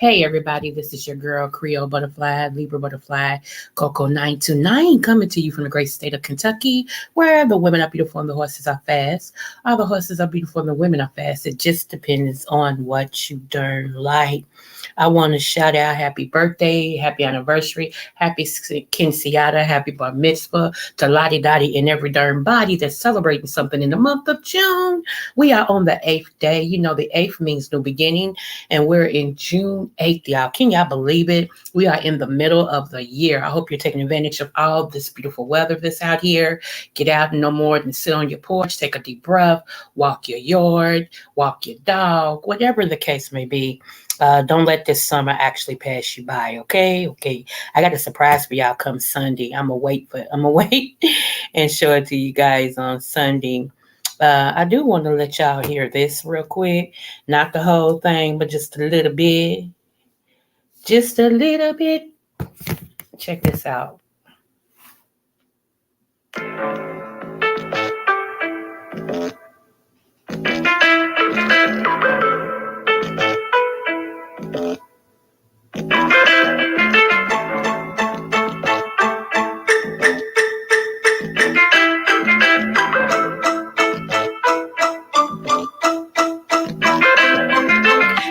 Hey everybody, this is your girl Creole Butterfly, Libra Butterfly, Coco 929, coming to you from the great state of Kentucky, where the women are beautiful and the horses are fast. All the horses are beautiful and the women are fast. It just depends on what you darn like. I want to shout out happy birthday, happy anniversary, happy quinceañera, happy bar mitzvah to Lottie Dottie and every darn body that's celebrating something in the month of June. We are on the 8th day. You know, the 8th means new beginning, and we're in June 8th, y'all. Can y'all believe it? We are in the middle of the year. I hope you're taking advantage of all this beautiful weather that's out here. Get out no more than sit on your porch, take a deep breath, walk your yard, walk your dog, whatever the case may be. Don't let this summer actually pass you by, okay? Okay. I got a surprise for y'all come Sunday. I'm gonna wait and show it to you guys on Sunday. I do want to let y'all hear this real quick. Not the whole thing, but just a little bit. Just a little bit. Check this out.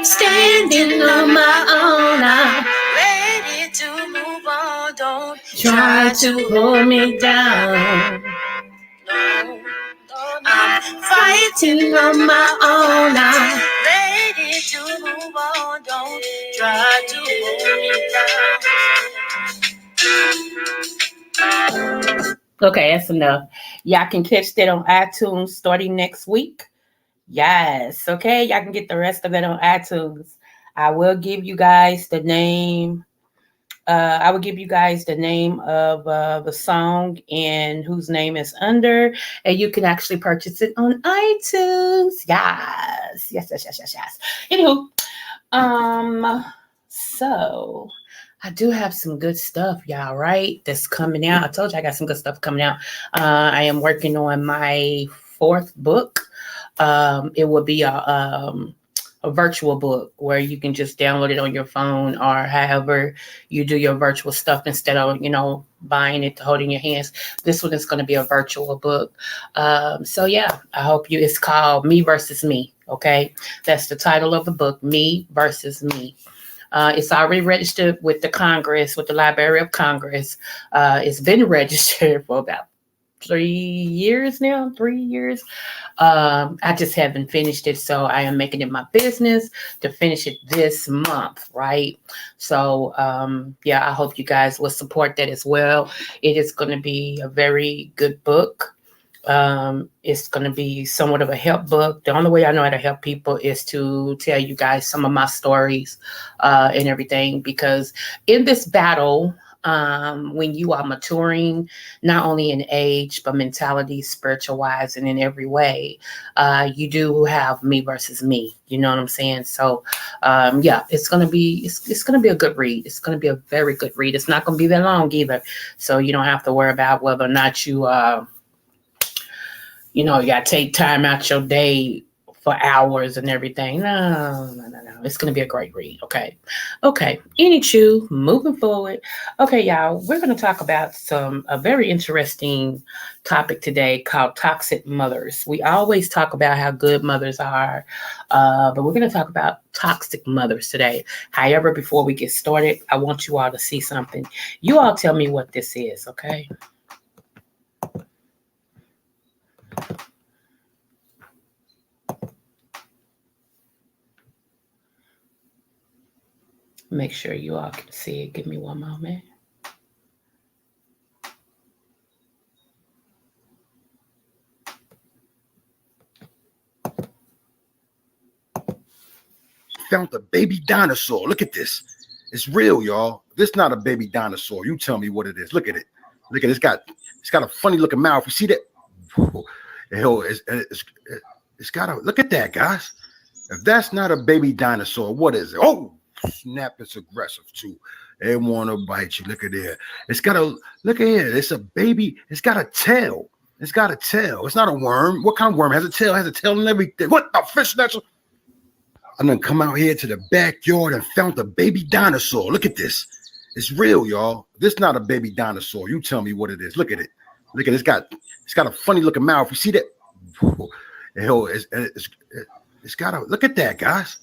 Standing on my own, I'm ready to move on. Don't try to hold me down. No, I'm fighting on my own. I'm ready to move on. Don't try to hold me down. Okay, that's enough. Y'all can catch that on iTunes starting next week. Yes, okay. Y'all can get the rest of it on iTunes. I will give you guys the name. I will give you guys the name of the song and whose name is under, and you can actually purchase it on iTunes. Yes. Anywho, so I do have some good stuff, y'all, right? That's coming out. I told you I got some good stuff coming out. I am working on my 4th book. It will be a virtual book where you can just download it on your phone or however you do your virtual stuff instead of, buying it to hold in your hands. This one is going to be a virtual book. So yeah, I hope it's called Me Versus Me. Okay. That's the title of the book, Me Versus Me. It's already registered with the Library of Congress. It's been registered for about 3 years now, 3 years. I just haven't finished it, so I am making it my business to finish it this month, right? So, yeah, I hope you guys will support that as well. It is going to be a very good book. It's going to be somewhat of a help book. The only way I know how to help people is to tell you guys some of my stories and everything, because in this battle, when you are maturing, not only in age, but mentality, spiritual wise, and in every way, you do have me versus me. You know what I'm saying? So, yeah, it's gonna be a good read. It's gonna be a very good read. It's not gonna be that long either, so you don't have to worry about whether or not you got to take time out your day for hours and everything. No, no, no, no. It's going to be a great read. Okay. Okay. Anywho, moving forward. Okay, y'all, we're going to talk about a very interesting topic today called toxic mothers. We always talk about how good mothers are, but we're going to talk about toxic mothers today. However, before we get started, I want you all to see something. You all tell me what this is, okay? Make sure you all can see it. Give me one moment. Found a baby dinosaur. Look at this. It's real, y'all. This not a baby dinosaur. You tell me what it is. Look at it. Look at it. It's got a funny looking mouth. You see that? It's got a look at that, guys. If that's not a baby dinosaur, what is it? Oh, snap! It's aggressive too. They want to bite you. Look at there. It's got a look at here. It's a baby. It's got a tail. It's got a tail. It's not a worm. What kind of worm has a tail? Has a tail and everything. What the fish natural? I done come out here to the backyard and found a baby dinosaur. Look at this. It's real, y'all. This not a baby dinosaur. You tell me what it is. Look at it. Look at it. It's got a funny looking mouth. You see that? It's got a look at that, guys.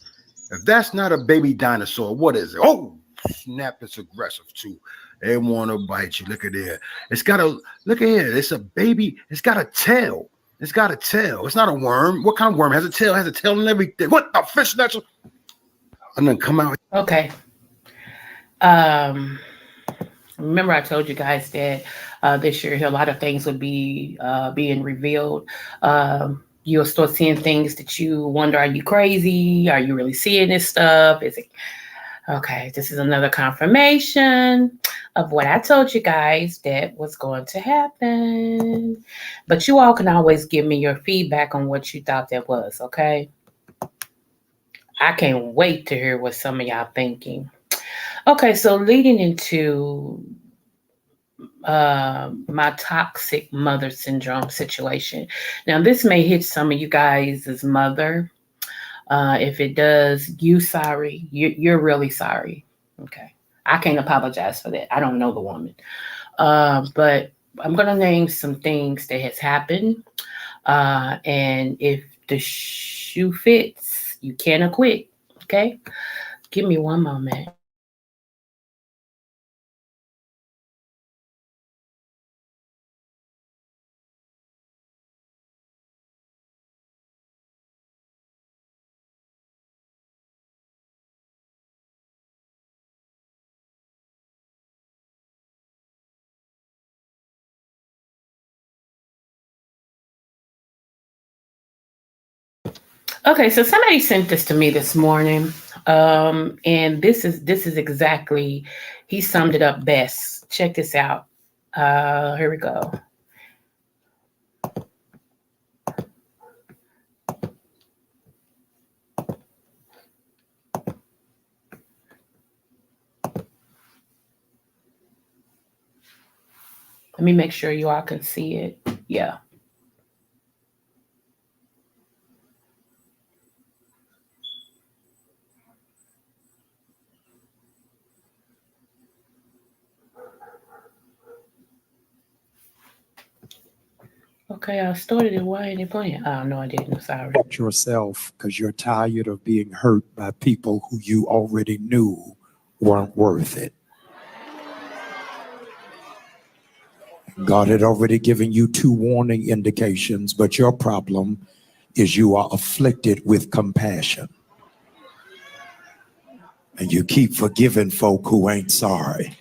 If that's not a baby dinosaur, what is it? Oh, snap! It's aggressive too. They want to bite you. Look at there. It's got a look at here. It's a baby. It's got a tail. It's got a tail. It's not a worm. What kind of worm has a tail? Has a tail and everything. What the fish natural? And then come out. Okay. Remember I told you guys that this year a lot of things would be being revealed. You'll start seeing things that you wonder, are you crazy? Are you really seeing this stuff? Is it okay? This is another confirmation of what I told you guys that was going to happen. But you all can always give me your feedback on what you thought that was, okay? I can't wait to hear what some of y'all thinking. Okay, so leading into my toxic mother syndrome situation. Now, this may hit some of you guys as mother. If it does, sorry. You're really sorry. Okay. I can't apologize for that. I don't know the woman. But I'm going to name some things that has happened. And if the shoe fits, you can acquit. Okay. Give me one moment. Okay, so somebody sent this to me this morning, and this is exactly, he summed it up best. Check this out. Here we go. Let me make sure you all can see it. Yeah. Okay, I started it. Why ain't it playing? Oh, no, I didn't. Sorry. Yourself because you're tired of being hurt by people who you already knew weren't worth it. God had already given you 2 warning indications, but your problem is you are afflicted with compassion. And you keep forgiving folk who ain't sorry.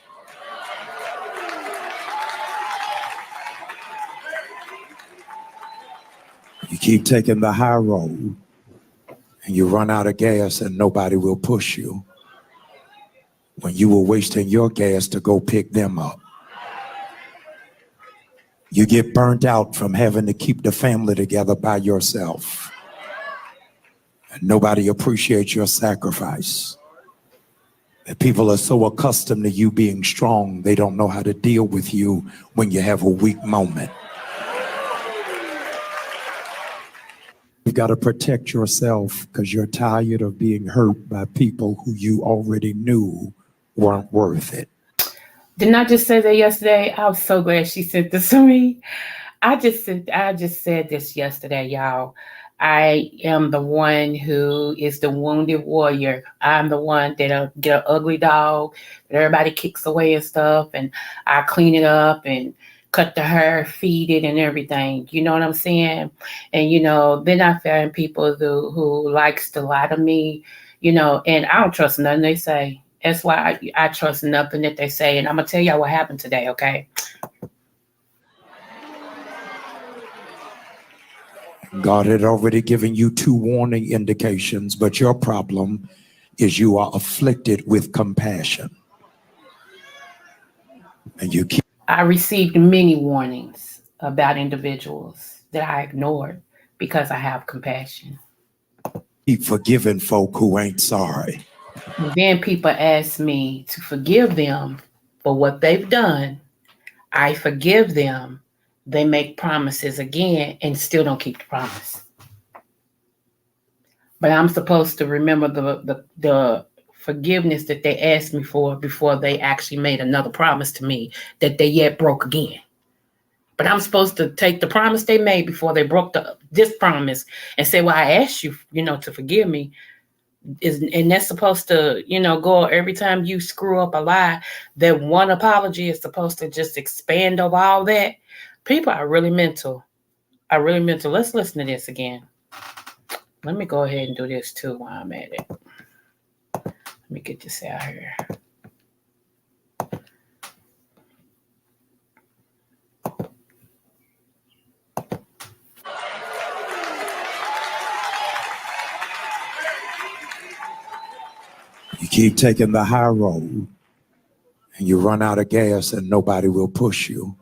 You keep taking the high road and you run out of gas and nobody will push you when you were wasting your gas to go pick them up. You get burnt out from having to keep the family together by yourself. And nobody appreciates your sacrifice. And people are so accustomed to you being strong, they don't know how to deal with you when you have a weak moment. You've got to protect yourself because you're tired of being hurt by people who you already knew weren't worth it. Didn't I just say that yesterday? I was so glad she sent this to me. I just said this yesterday, y'all. I am the one who is the wounded warrior. I'm the one that'll get an ugly dog that everybody kicks away and stuff, and I clean it up and cut the hair, feed it, and everything. You know what I'm saying? And then I find people who likes to lie to me, and I don't trust nothing they say. That's why I trust nothing that they say. And I'm going to tell y'all what happened today, okay? God had already given you 2 warning indications, but your problem is you are afflicted with compassion. And you keep... I received many warnings about individuals that I ignored because I have compassion. Keep forgiving folk who ain't sorry. Then people ask me to forgive them for what they've done. I forgive them. They make promises again and still don't keep the promise. But I'm supposed to remember the forgiveness that they asked me for before they actually made another promise to me that they yet broke again. But I'm supposed to take the promise they made before they broke this promise and say, well, I asked you, to forgive me. And that's supposed to, go every time you screw up a lie, that one apology is supposed to just expand over all that. People are really mental. Let's listen to this again. Let me go ahead and do this too while I'm at it. Let me get this out here. You keep taking the high road and you run out of gas and nobody will push you.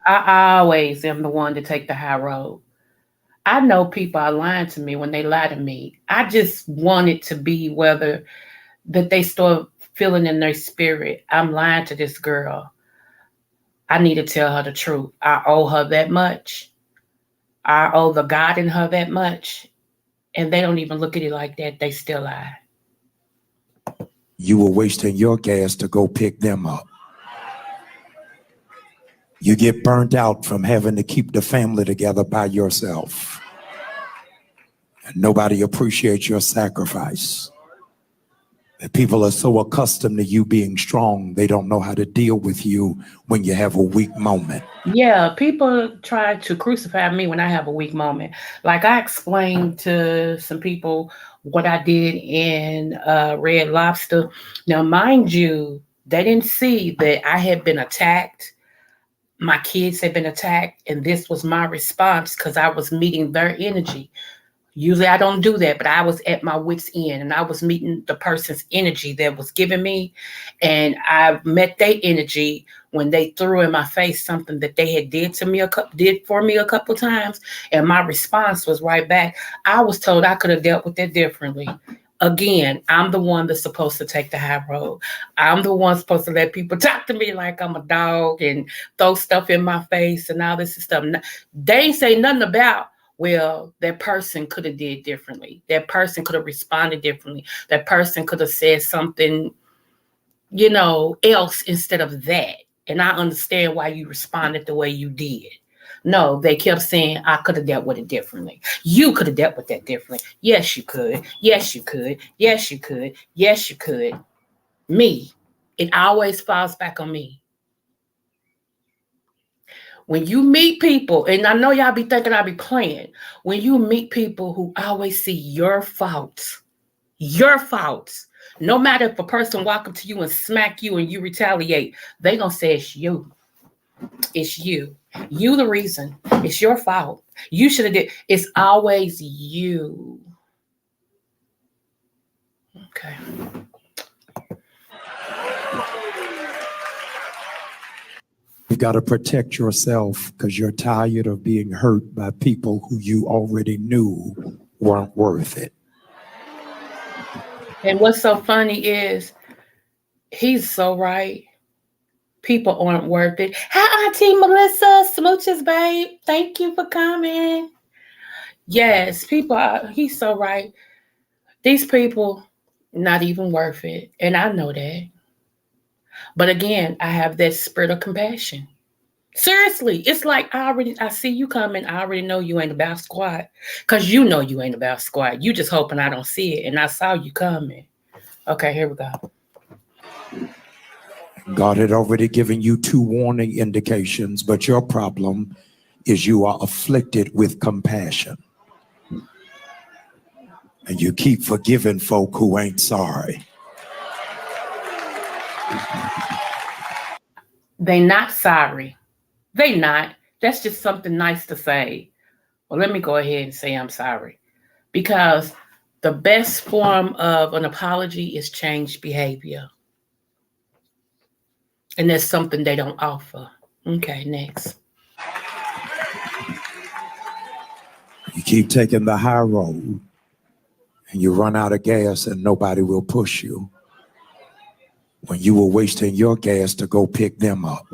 I always am the one to take the high road. I know people are lying to me when they lie to me. I just want it to be whether that they start feeling in their spirit, I'm lying to this girl. I need to tell her the truth. I owe her that much. I owe the God in her that much. And they don't even look at it like that. They still lie. You were wasting your gas to go pick them up. You get burnt out from having to keep the family together by yourself. And nobody appreciates your sacrifice. And people are so accustomed to you being strong, they don't know how to deal with you when you have a weak moment. Yeah, people try to crucify me when I have a weak moment. Like I explained to some people what I did in Red Lobster. Now, mind you, they didn't see that I had been attacked. My kids had been attacked, and this was my response because I was meeting their energy. Usually I don't do that, but I was at my wit's end and I was meeting the person's energy that was giving me. And I met their energy when they threw in my face something that they had did for me a couple of times. And my response was right back. I was told I could have dealt with it differently. Again, I'm the one that's supposed to take the high road. I'm the one supposed to let people talk to me like I'm a dog and throw stuff in my face and all this stuff. They ain't say nothing about, well, that person could have did differently. That person could have responded differently. That person could have said something, else instead of that. And I understand why you responded the way you did. No, they kept saying, I could have dealt with it differently. You could have dealt with that differently. Yes, you could. Yes, you could. Yes, you could. Yes, you could. Me. It always falls back on me. When you meet people, and I know y'all be thinking I be playing, when you meet people who always see your faults, no matter if a person walk up to you and smack you and you retaliate, they gonna say it's you. It's you. You the reason. It's your fault. You should have did. It's always you. Okay. You got to protect yourself because you're tired of being hurt by people who you already knew weren't worth it. And what's so funny is he's so right. People aren't worth it. Hi, Auntie Melissa. Smooches, babe. Thank you for coming. Yes, people are, he's so right. These people, not even worth it. And I know that. But again, I have that spirit of compassion. Seriously, it's like I see you coming. I already know you ain't about squat. Because you know you ain't about squat. You just hoping I don't see it. And I saw you coming. Okay, here we go. God had already given you 2 warning indications, but your problem is you are afflicted with compassion. And you keep forgiving folk who ain't sorry. They not sorry. They not. That's just something nice to say. Well, let me go ahead and say I'm sorry. Because the best form of an apology is changed behavior. And that's something they don't offer. Okay, next. You keep taking the high road and you run out of gas and nobody will push you when you were wasting your gas to go pick them up.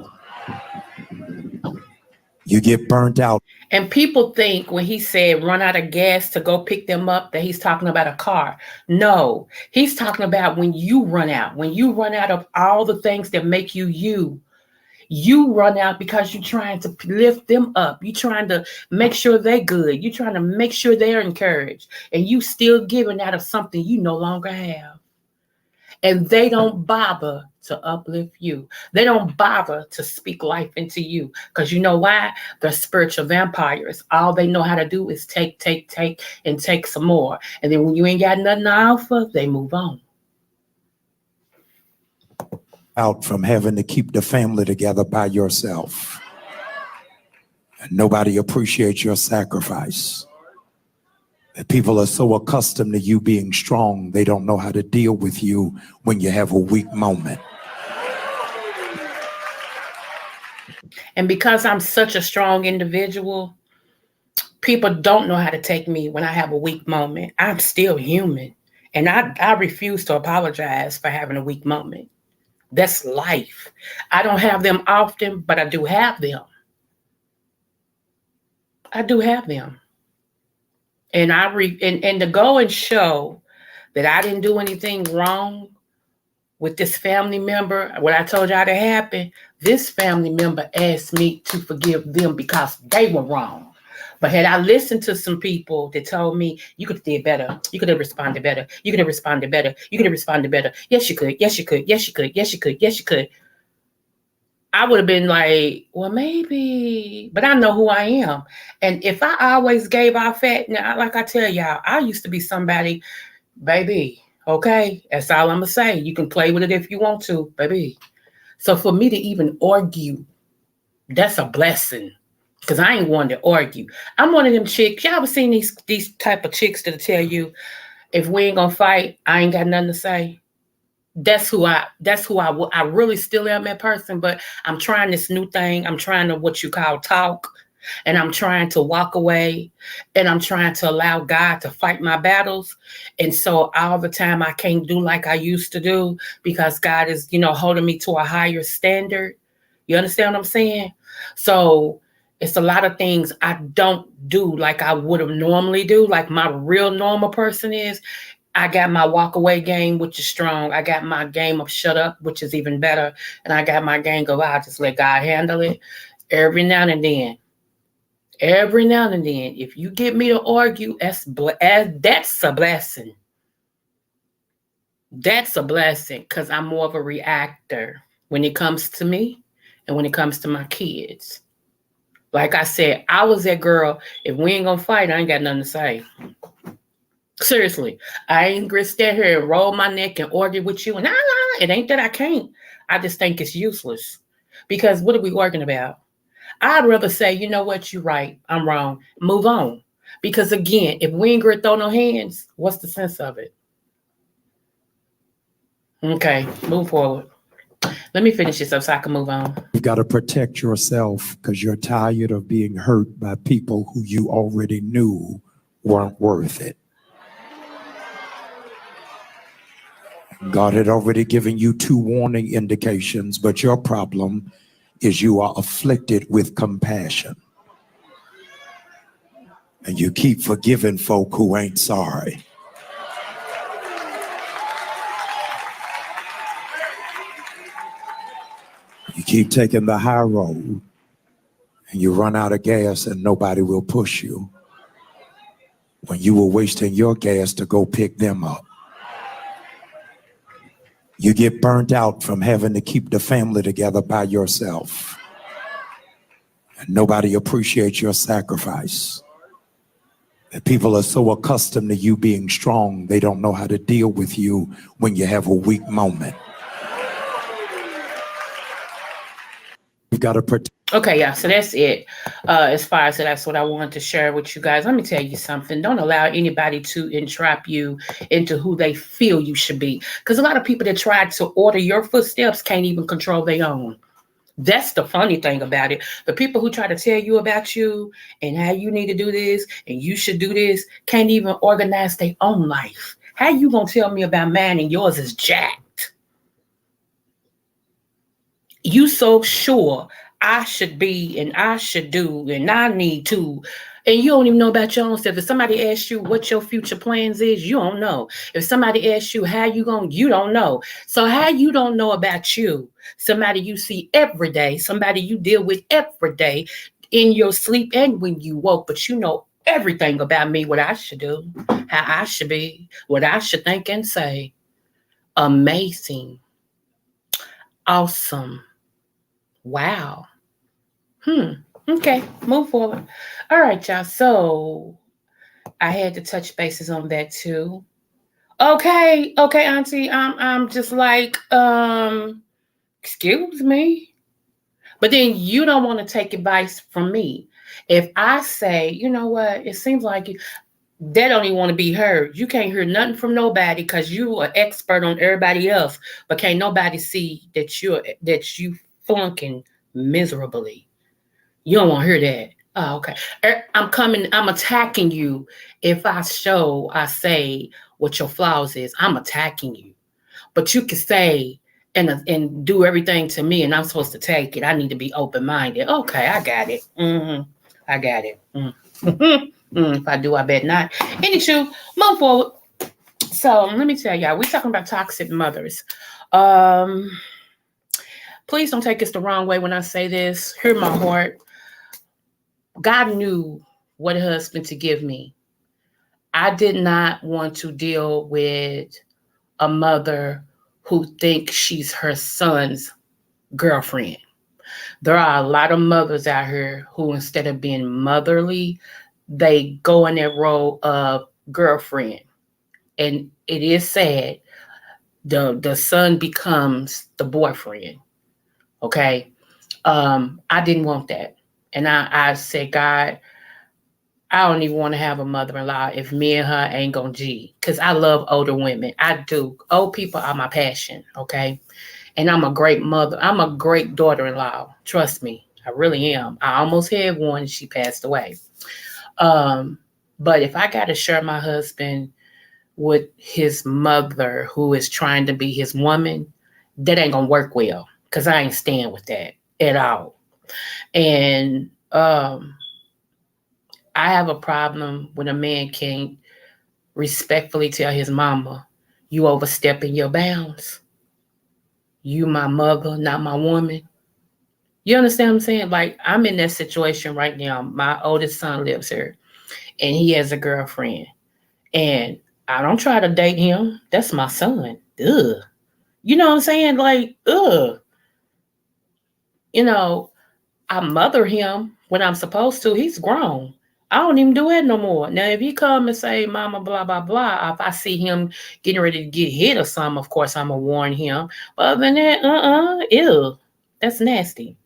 You get burnt out. And people think when he said run out of gas to go pick them up that he's talking about a car. No, he's talking about when you run out of all the things that make you you. You run out because you're trying to lift them up. You're trying to make sure they're good. You're trying to make sure they're encouraged. And you still giving out of something you no longer have. And they don't bother to uplift you. They don't bother to speak life into you. Because you know why? They're spiritual vampires. All they know how to do is take, and take some more. And then when you ain't got nothing to offer, they move on. Out from having to keep the family together by yourself. And nobody appreciates your sacrifice. And people are so accustomed to you being strong, they don't know how to deal with you when you have a weak moment. And because I'm such a strong individual, people don't know how to take me when I have a weak moment. I'm still human. And I refuse to apologize for having a weak moment. That's life. I don't have them often, but I do have them. I do have them. And and to go and show that I didn't do anything wrong with this family member, what I told y'all to happen, this family member asked me to forgive them because they were wrong. But had I listened to some people that told me you could have did better, you could have responded better, you could have responded better, you could have responded better. Yes, you could. Yes, you could. Yes, you could. Yes, you could. Yes, you could. I would have been like, well, maybe, but I know who I am. And if I always gave off that, now, like I tell y'all, I used to be somebody, baby, okay? That's all I'm going to say. You can play with it if you want to, baby. So for me to even argue, that's a blessing because I ain't one to argue. I'm one of them chicks. Y'all ever seen these type of chicks that tell you, if we ain't going to fight, I ain't got nothing to say? I really still am that person, but I'm trying this new thing. I'm trying to what you call talk, and I'm trying to walk away, and I'm trying to allow God to fight my battles. And so all the time I can't do like I used to do because God is, holding me to a higher standard. You understand what I'm saying? So it's a lot of things I don't do like I would have normally do, like my real normal person is. I got my walk away game, which is strong. I got my game of shut up, which is even better. And I got my game of I'll just let God handle it. Every now and then, if you get me to argue, that's a blessing. That's a blessing because I'm more of a reactor when it comes to me and when it comes to my kids. Like I said, I was that girl. If we ain't gonna fight, I ain't got nothing to say. Seriously, I ain't gonna stand here and roll my neck and argue with you. And it ain't that I can't. I just think it's useless. Because what are we arguing about? I'd rather say, you know what, you're right, I'm wrong. Move on. Because again, if we ain't gonna throw no hands, what's the sense of it? Okay, move forward. Let me finish this up so I can move on. You've got to protect yourself because you're tired of being hurt by people who you already knew weren't worth it. God had already given you 2 warning indications, but your problem is you are afflicted with compassion. And you keep forgiving folk who ain't sorry. You keep taking the high road and you run out of gas and nobody will push you when you were wasting your gas to go pick them up. You get burnt out from having to keep the family together by yourself. And nobody appreciates your sacrifice. And people are so accustomed to you being strong, they don't know how to deal with you when you have a weak moment. You've got to protect. Okay, yeah, so that's it. As far as that's what I wanted to share with you guys. Let me tell you something. Don't allow anybody to entrap you into who they feel you should be. Because a lot of people that try to order your footsteps can't even control their own. That's the funny thing about it. The people who try to tell you about you and how you need to do this and you should do this can't even organize their own life. How you gonna tell me about mine and yours is jacked? You so sure I should be and I should do and I need to, and you don't even know about your own stuff. If somebody asks you what your future plans is, you don't know. If somebody asks you how you going, you don't know. So how you don't know about you, somebody you see every day, somebody you deal with every day in your sleep and when you woke, but you know everything about me, what I should do, how I should be, what I should think and say. Amazing. Awesome. Wow. Okay, move forward. All right, y'all. So I had to touch bases on that too. Okay, Auntie. I'm just like, excuse me. But then you don't want to take advice from me. If I say, you know what, it seems like you they don't even want to be heard. You can't hear nothing from nobody because you are expert on everybody else, but can't nobody see that you flunking miserably. You don't want to hear that. Oh, okay. I'm attacking you if I say what your flaws is. I'm attacking you. But you can say and do everything to me and I'm supposed to take it. I need to be open-minded. Okay, I got it. I got it. If I do, I bet not. Anywho, move forward. So let me tell y'all, we're talking about toxic mothers. Please don't take us the wrong way when I say this. Hear my heart. God knew what husband to give me. I did not want to deal with a mother who thinks she's her son's girlfriend. There are a lot of mothers out here who, instead of being motherly, they go in that role of girlfriend. And it is sad. The son becomes the boyfriend. Okay. I didn't want that. And I said, God, I don't even want to have a mother-in-law if me and her ain't gonna G. Because I love older women. I do. Old people are my passion. Okay. And I'm a great mother. I'm a great daughter-in-law. Trust me. I really am. I almost had one and she passed away. But if I got to share my husband with his mother who is trying to be his woman, that ain't gonna work well because I ain't staying with that at all. And I have a problem when a man can't respectfully tell his mama, you overstepping your bounds. You my mother, not my woman. You understand what I'm saying? Like, I'm in that situation right now. My oldest son lives here and he has a girlfriend. And I don't try to date him. That's my son. Ugh. You know what I'm saying? Like, ugh. You know, I mother him when I'm supposed to. He's grown. I don't even do that no more. Now, if he come and say, "Mama, blah blah blah," if I see him getting ready to get hit or something, of course I'ma warn him. But other than that, ew, that's nasty.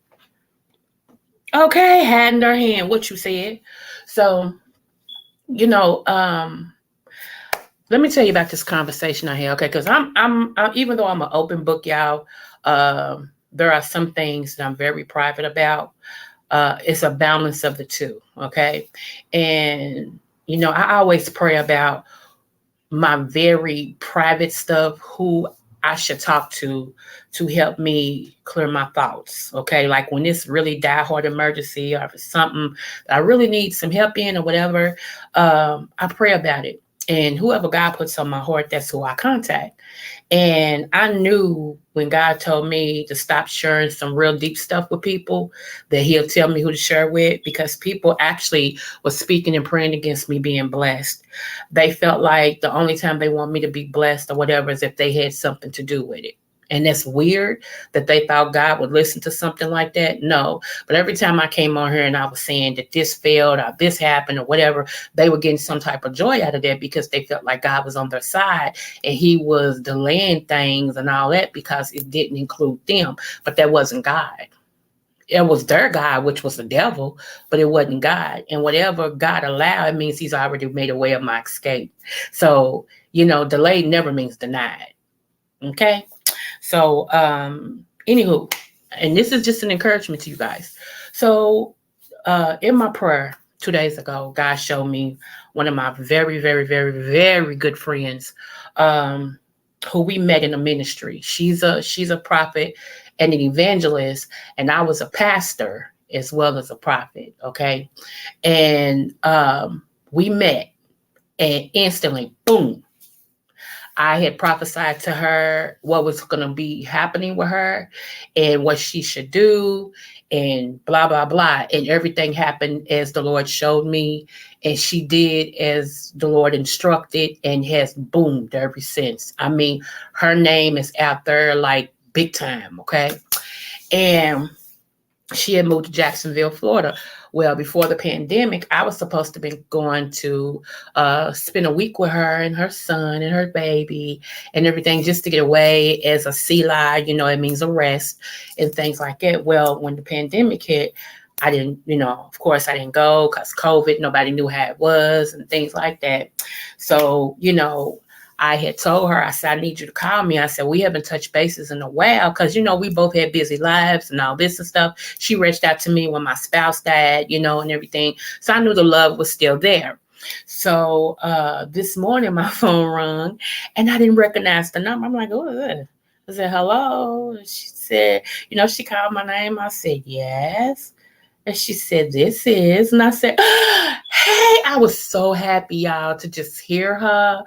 Okay, had in her hand what you said. So, you know, let me tell you about this conversation I had, okay? Because even though I'm an open book, y'all, there are some things that I'm very private about. It's a balance of the two, okay? And I always pray about my very private stuff, who I should talk to help me clear my thoughts. Okay. Like when it's really die hard emergency, or if it's something that I really need some help in or whatever, I pray about it. And whoever God puts on my heart, that's who I contact. And I knew when God told me to stop sharing some real deep stuff with people, that he'll tell me who to share with, because people actually was speaking and praying against me being blessed. They felt like the only time they want me to be blessed or whatever is if they had something to do with it. And that's weird that they thought God would listen to something like that. No. But every time I came on here and I was saying that this failed or this happened or whatever, they were getting some type of joy out of that, because they felt like God was on their side and he was delaying things and all that because it didn't include them. But that wasn't God. It was their God, which was the devil, but it wasn't God. And whatever God allowed, it means he's already made a way of my escape. So, delayed never means denied. Okay. So, anywho, and this is just an encouragement to you guys. So, in my prayer 2 days ago, God showed me one of my very, very, very, very good friends, who we met in a ministry. She's a prophet and an evangelist, and I was a pastor as well as a prophet. Okay, and we met, and instantly, boom, I had prophesied to her what was going to be happening with her and what she should do and blah, blah, blah. And everything happened as the Lord showed me. And she did as the Lord instructed and has boomed ever since. I mean, her name is out there like big time. Okay. And she had moved to Jacksonville, Florida. Well, before the pandemic, I was supposed to be going to spend a week with her and her son and her baby and everything, just to get away as a Selah, it means a rest and things like that. Well, when the pandemic hit, I didn't, of course I didn't go because COVID, nobody knew how it was and things like that. So, I had told her, I said, I need you to call me. I said, we haven't touched bases in a while because, we both had busy lives and all this and stuff. She reached out to me when my spouse died, and everything. So I knew the love was still there. So this morning my phone rang and I didn't recognize the number. I'm like, oh, I said, hello. And she said, she called my name. I said, yes. And she said, this is. And I said, hey, I was so happy, y'all, to just hear her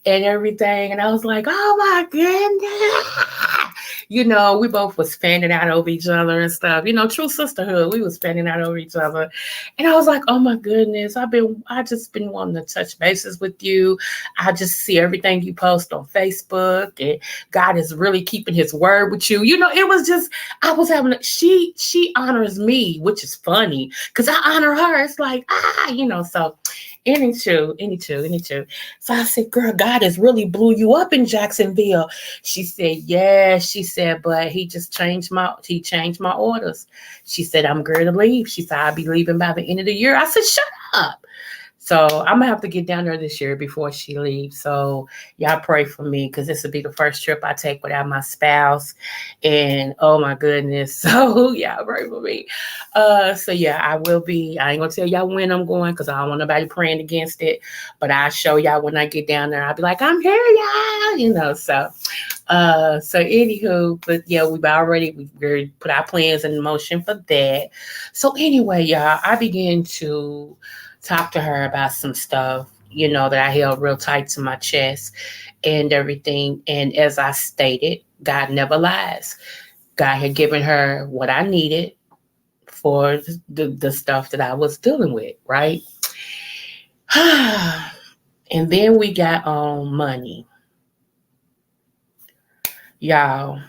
and everything. And I was like, oh my goodness. We both was fanning out over each other and stuff. True sisterhood. We was fanning out over each other. And I was like, oh my goodness. I just been wanting to touch bases with you. I just see everything you post on Facebook, and God is really keeping his word with you. It was just, I was having she honors me, which is funny because I honor her. It's like, so any two. So I said, girl, God has really blew you up in Jacksonville. She said, yeah. She said, but he changed my orders. She said, I'm going to leave. She said, I'll be leaving by the end of the year. I said, shut up. So I'm gonna have to get down there this year before she leaves. So y'all pray for me, because this will be the first trip I take without my spouse. And oh my goodness. So y'all pray for me. So yeah, I will be. I ain't gonna tell y'all when I'm going because I don't want nobody praying against it. But I'll show y'all when I get down there. I'll be like, I'm here, y'all. So anywho, but yeah, we've already put our plans in motion for that. So anyway, y'all, I began to talk to her about some stuff, that I held real tight to my chest and everything. And as I stated, God never lies. God had given her what I needed for the stuff that I was dealing with, right? And then we got on money. Y'all,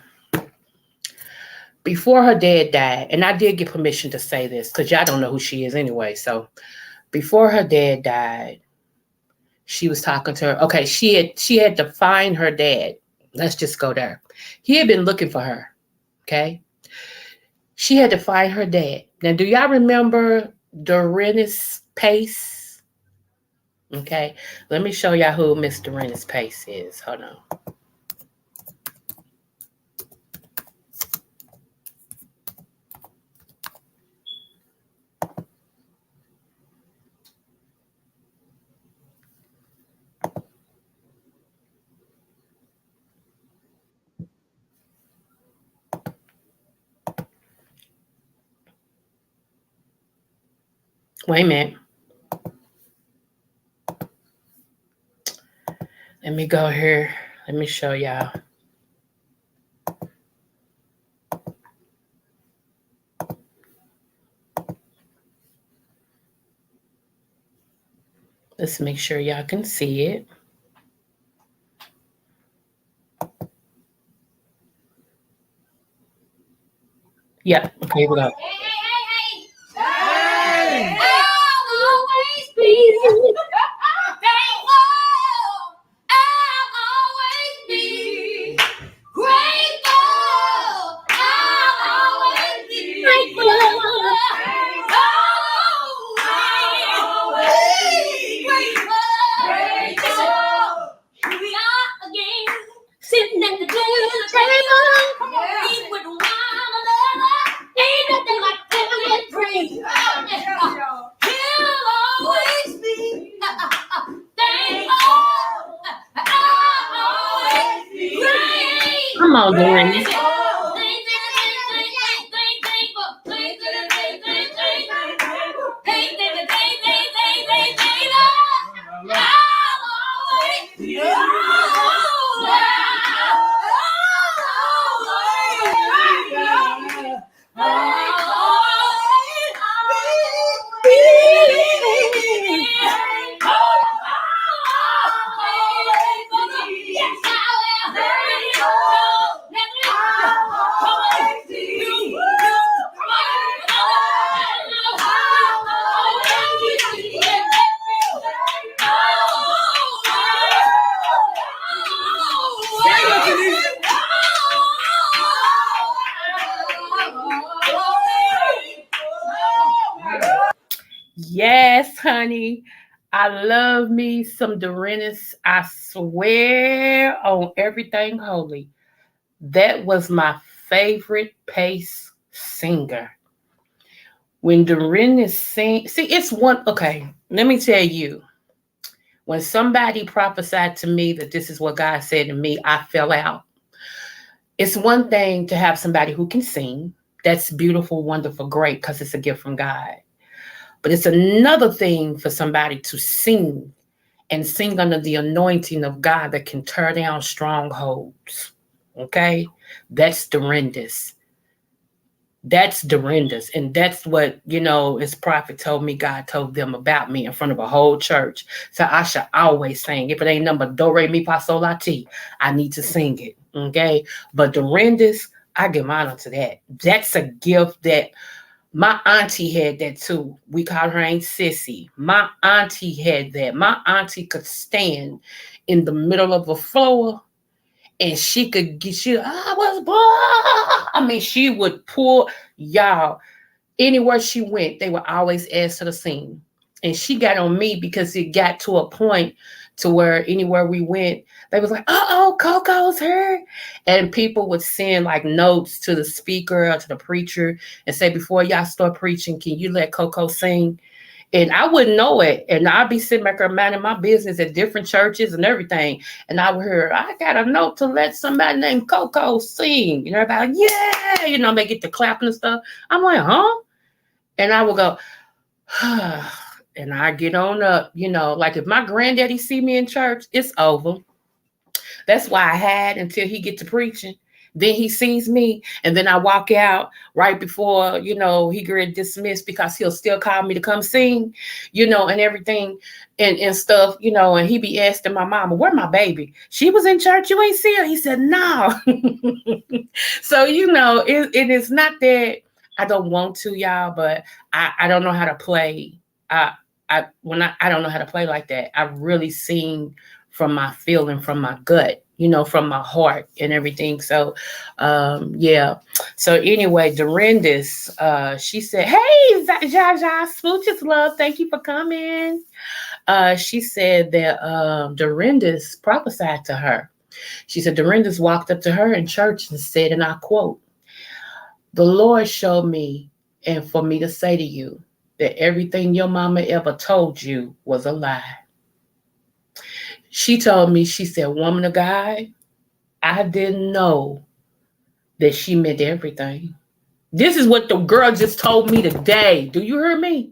before her dad died, and I did get permission to say this because y'all don't know who she is anyway. So before her dad died, she was talking to her. Okay, she had to find her dad. Let's just go there. He had been looking for her. Okay. She had to find her dad. Now, do y'all remember Dorenis Pace? Okay. Let me show y'all who Miss Dorenis Pace is. Hold on. Wait a minute. Let me go here. Let me show y'all. Let's make sure y'all can see it. Yeah, okay, here we go. Hey! I'll always be thankful. I'll always be grateful. I'll always be grateful. I'll always grateful. Here we are again, sitting at the dinner table, eating with one another. Ain't nothing like family and friends. He'll always be thankful. I'll always be grateful. Come on, Dorenis. Yes, honey. I love me some Dorenis. I swear on everything holy. That was my favorite Pace singer. When Dorenis sing, see, it's one, okay, let me tell you. When somebody prophesied to me that this is what God said to me, I fell out. It's one thing to have somebody who can sing. That's beautiful, wonderful, great, because it's a gift from God. But it's another thing for somebody to sing and sing under the anointing of God that can tear down strongholds. Okay? That's Dorenis. That's Dorenis. And that's what, his prophet told me, God told them about me in front of a whole church. So I should always sing. If it ain't number do, re, mi, fa, sol, la, ti, I need to sing it. Okay? But Dorenis, I give honor to that. That's a gift that my auntie had that too. We called her Aunt Sissy. My auntie had that. My auntie could stand in the middle of a floor and she could get you. I was born. I mean, she would pull y'all anywhere she went. They would always ask her to sing, and she got on me because it got to a point to where anywhere we went, they was like, "Uh-oh, Coco's here," and people would send like notes to the speaker or to the preacher and say, "Before y'all start preaching, can you let Coco sing?" And I wouldn't know it. And I'd be sitting back there minding my business at different churches and everything. And I would hear, I got a note to let somebody named Coco sing. And everybody, yeah, they get to clapping and stuff. I'm like, huh? And I would go, and I get on up, like if my granddaddy see me in church, it's over. That's why I had until he get to preaching. Then he sees me, and then I walk out right before, he get dismissed because he'll still call me to come sing, and everything and stuff, and he be asking my mama, where my baby? She was in church, you ain't see her? He said, no. So, it is not that I don't want to, y'all, but I don't know how to play. I don't know how to play like that. I really sing from my feeling, from my gut, from my heart and everything. So, yeah. So anyway, Dorinda's, she said, hey, Jaja, Smooches Love, thank you for coming. She said that Dorinda's prophesied to her. She said Dorinda's walked up to her in church and said, and I quote, the Lord showed me, and for me to say to you, that everything your mama ever told you was a lie. She told me, she said, woman of God, I didn't know that she meant everything. This is what the girl just told me today. Do you hear me?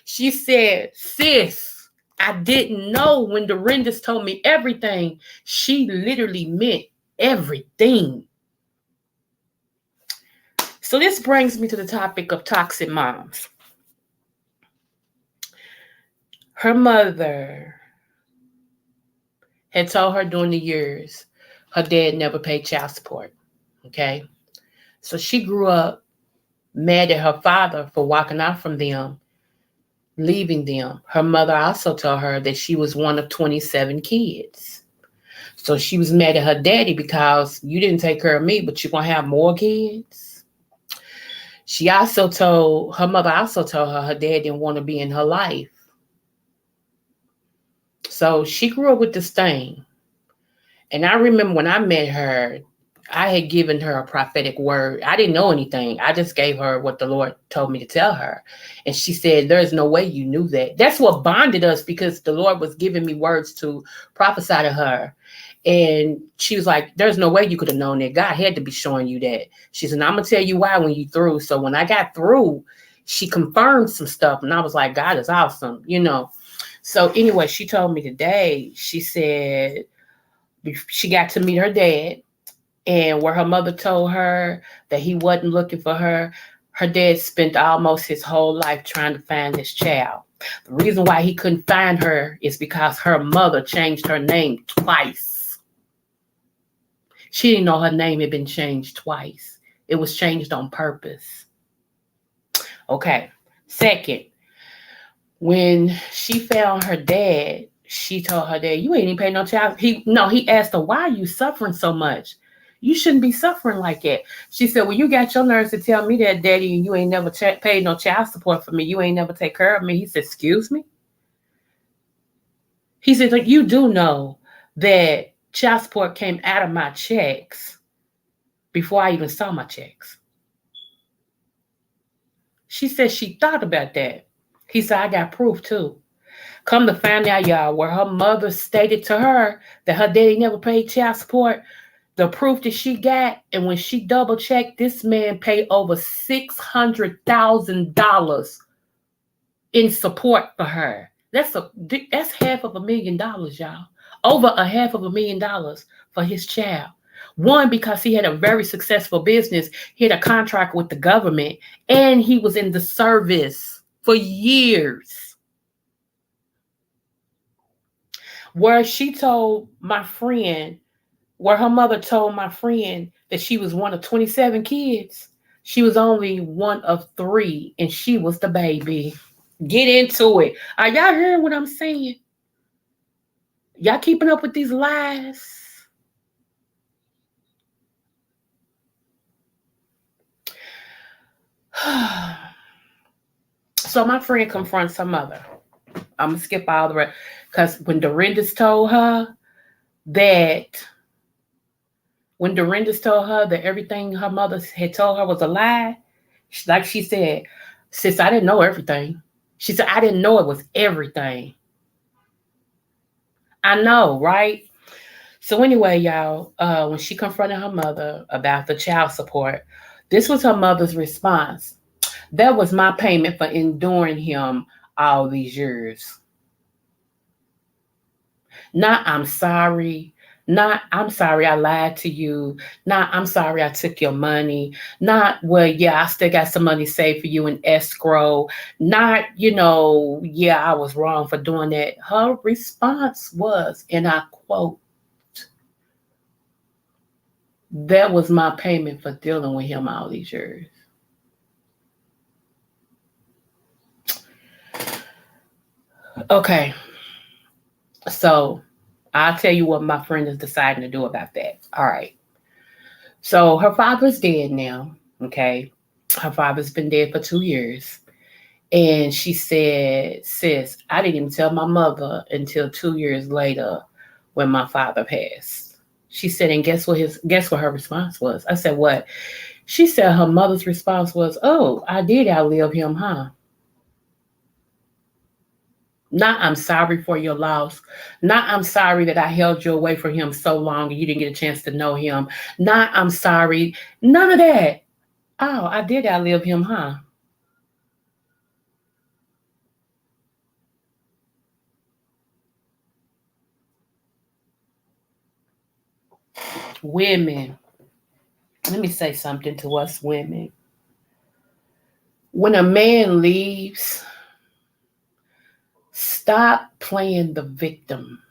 She said, sis, I didn't know when Dorinda's told me everything. She literally meant everything. So this brings me to the topic of toxic moms. Her mother had told her during the years her dad never paid child support. Okay. So she grew up mad at her father for walking out from them, leaving them. Her mother also told her that she was one of 27 kids. So she was mad at her daddy because you didn't take care of me, but you're going to have more kids. Her mother also told her dad didn't want to be in her life. So she grew up with this thing. And I remember when I met her, I had given her a prophetic word. I didn't know anything. I just gave her what the Lord told me to tell her. And she said, there's no way you knew that. That's what bonded us, because the Lord was giving me words to prophesy to her. And she was like, there's no way you could have known that. God had to be showing you that. She said, I'm going to tell you why when you through. So when I got through, she confirmed some stuff. And I was like, God is awesome, So anyway, she told me today, she said she got to meet her dad. And where her mother told her that he wasn't looking for her, her dad spent almost his whole life trying to find this child. The reason why he couldn't find her is because her mother changed her name twice. She didn't know her name had been changed twice. It was changed on purpose. Okay. Second, when she found her dad, she told her dad, you ain't even paying no child. He asked her, why are you suffering so much? You shouldn't be suffering like that. She said, well, you got your nerves to tell me that, Daddy, and you ain't never paid no child support for me. You ain't never take care of me. He said, excuse me? He said, like, you do know that child support came out of my checks before I even saw my checks. She said she thought about that. He said, I got proof too. Come to find out, y'all, where her mother stated to her that her daddy never paid child support, the proof that she got, and when she double checked, this man paid over $600,000 in support for her. That's $500,000, y'all. Over $500,000 for his child. One, because he had a very successful business. He had a contract with the government, and he was in the service for years. Where her mother told my friend that she was one of 27 kids, she was only one of 3, and she was the baby. Get into it. Are y'all hearing what I'm saying? Y'all keeping up with these lies? So my friend confronts her mother. I'm going to skip all the rest. Because when Dorinda's told her that everything her mother had told her was a lie, like she said, sis, I didn't know everything. She said, I didn't know it was everything. I know, right? So anyway, y'all, when she confronted her mother about the child support, this was her mother's response. That was my payment for enduring him all these years. Not, I'm sorry. Not, I'm sorry I lied to you. Not, I'm sorry I took your money. Not, well, yeah, I still got some money saved for you in escrow. Not, yeah, I was wrong for doing that. Her response was, and I quote, that was my payment for dealing with him all these years. Okay, so I'll tell you what my friend is deciding to do about that. All right. So her father's dead now. Okay. Her father's been dead for 2 years. And she said, sis, I didn't even tell my mother until 2 years later when my father passed. She said, and guess what her response was? I said, what? She said her mother's response was, oh, I did outlive him, huh? Not I'm sorry for your loss. Not I'm sorry that I held you away from him so long and you didn't get a chance to know him. Not I'm sorry. None of that. Oh, I did outlive him, huh? Women, let me say something to us women. When a man leaves, stop playing the victim.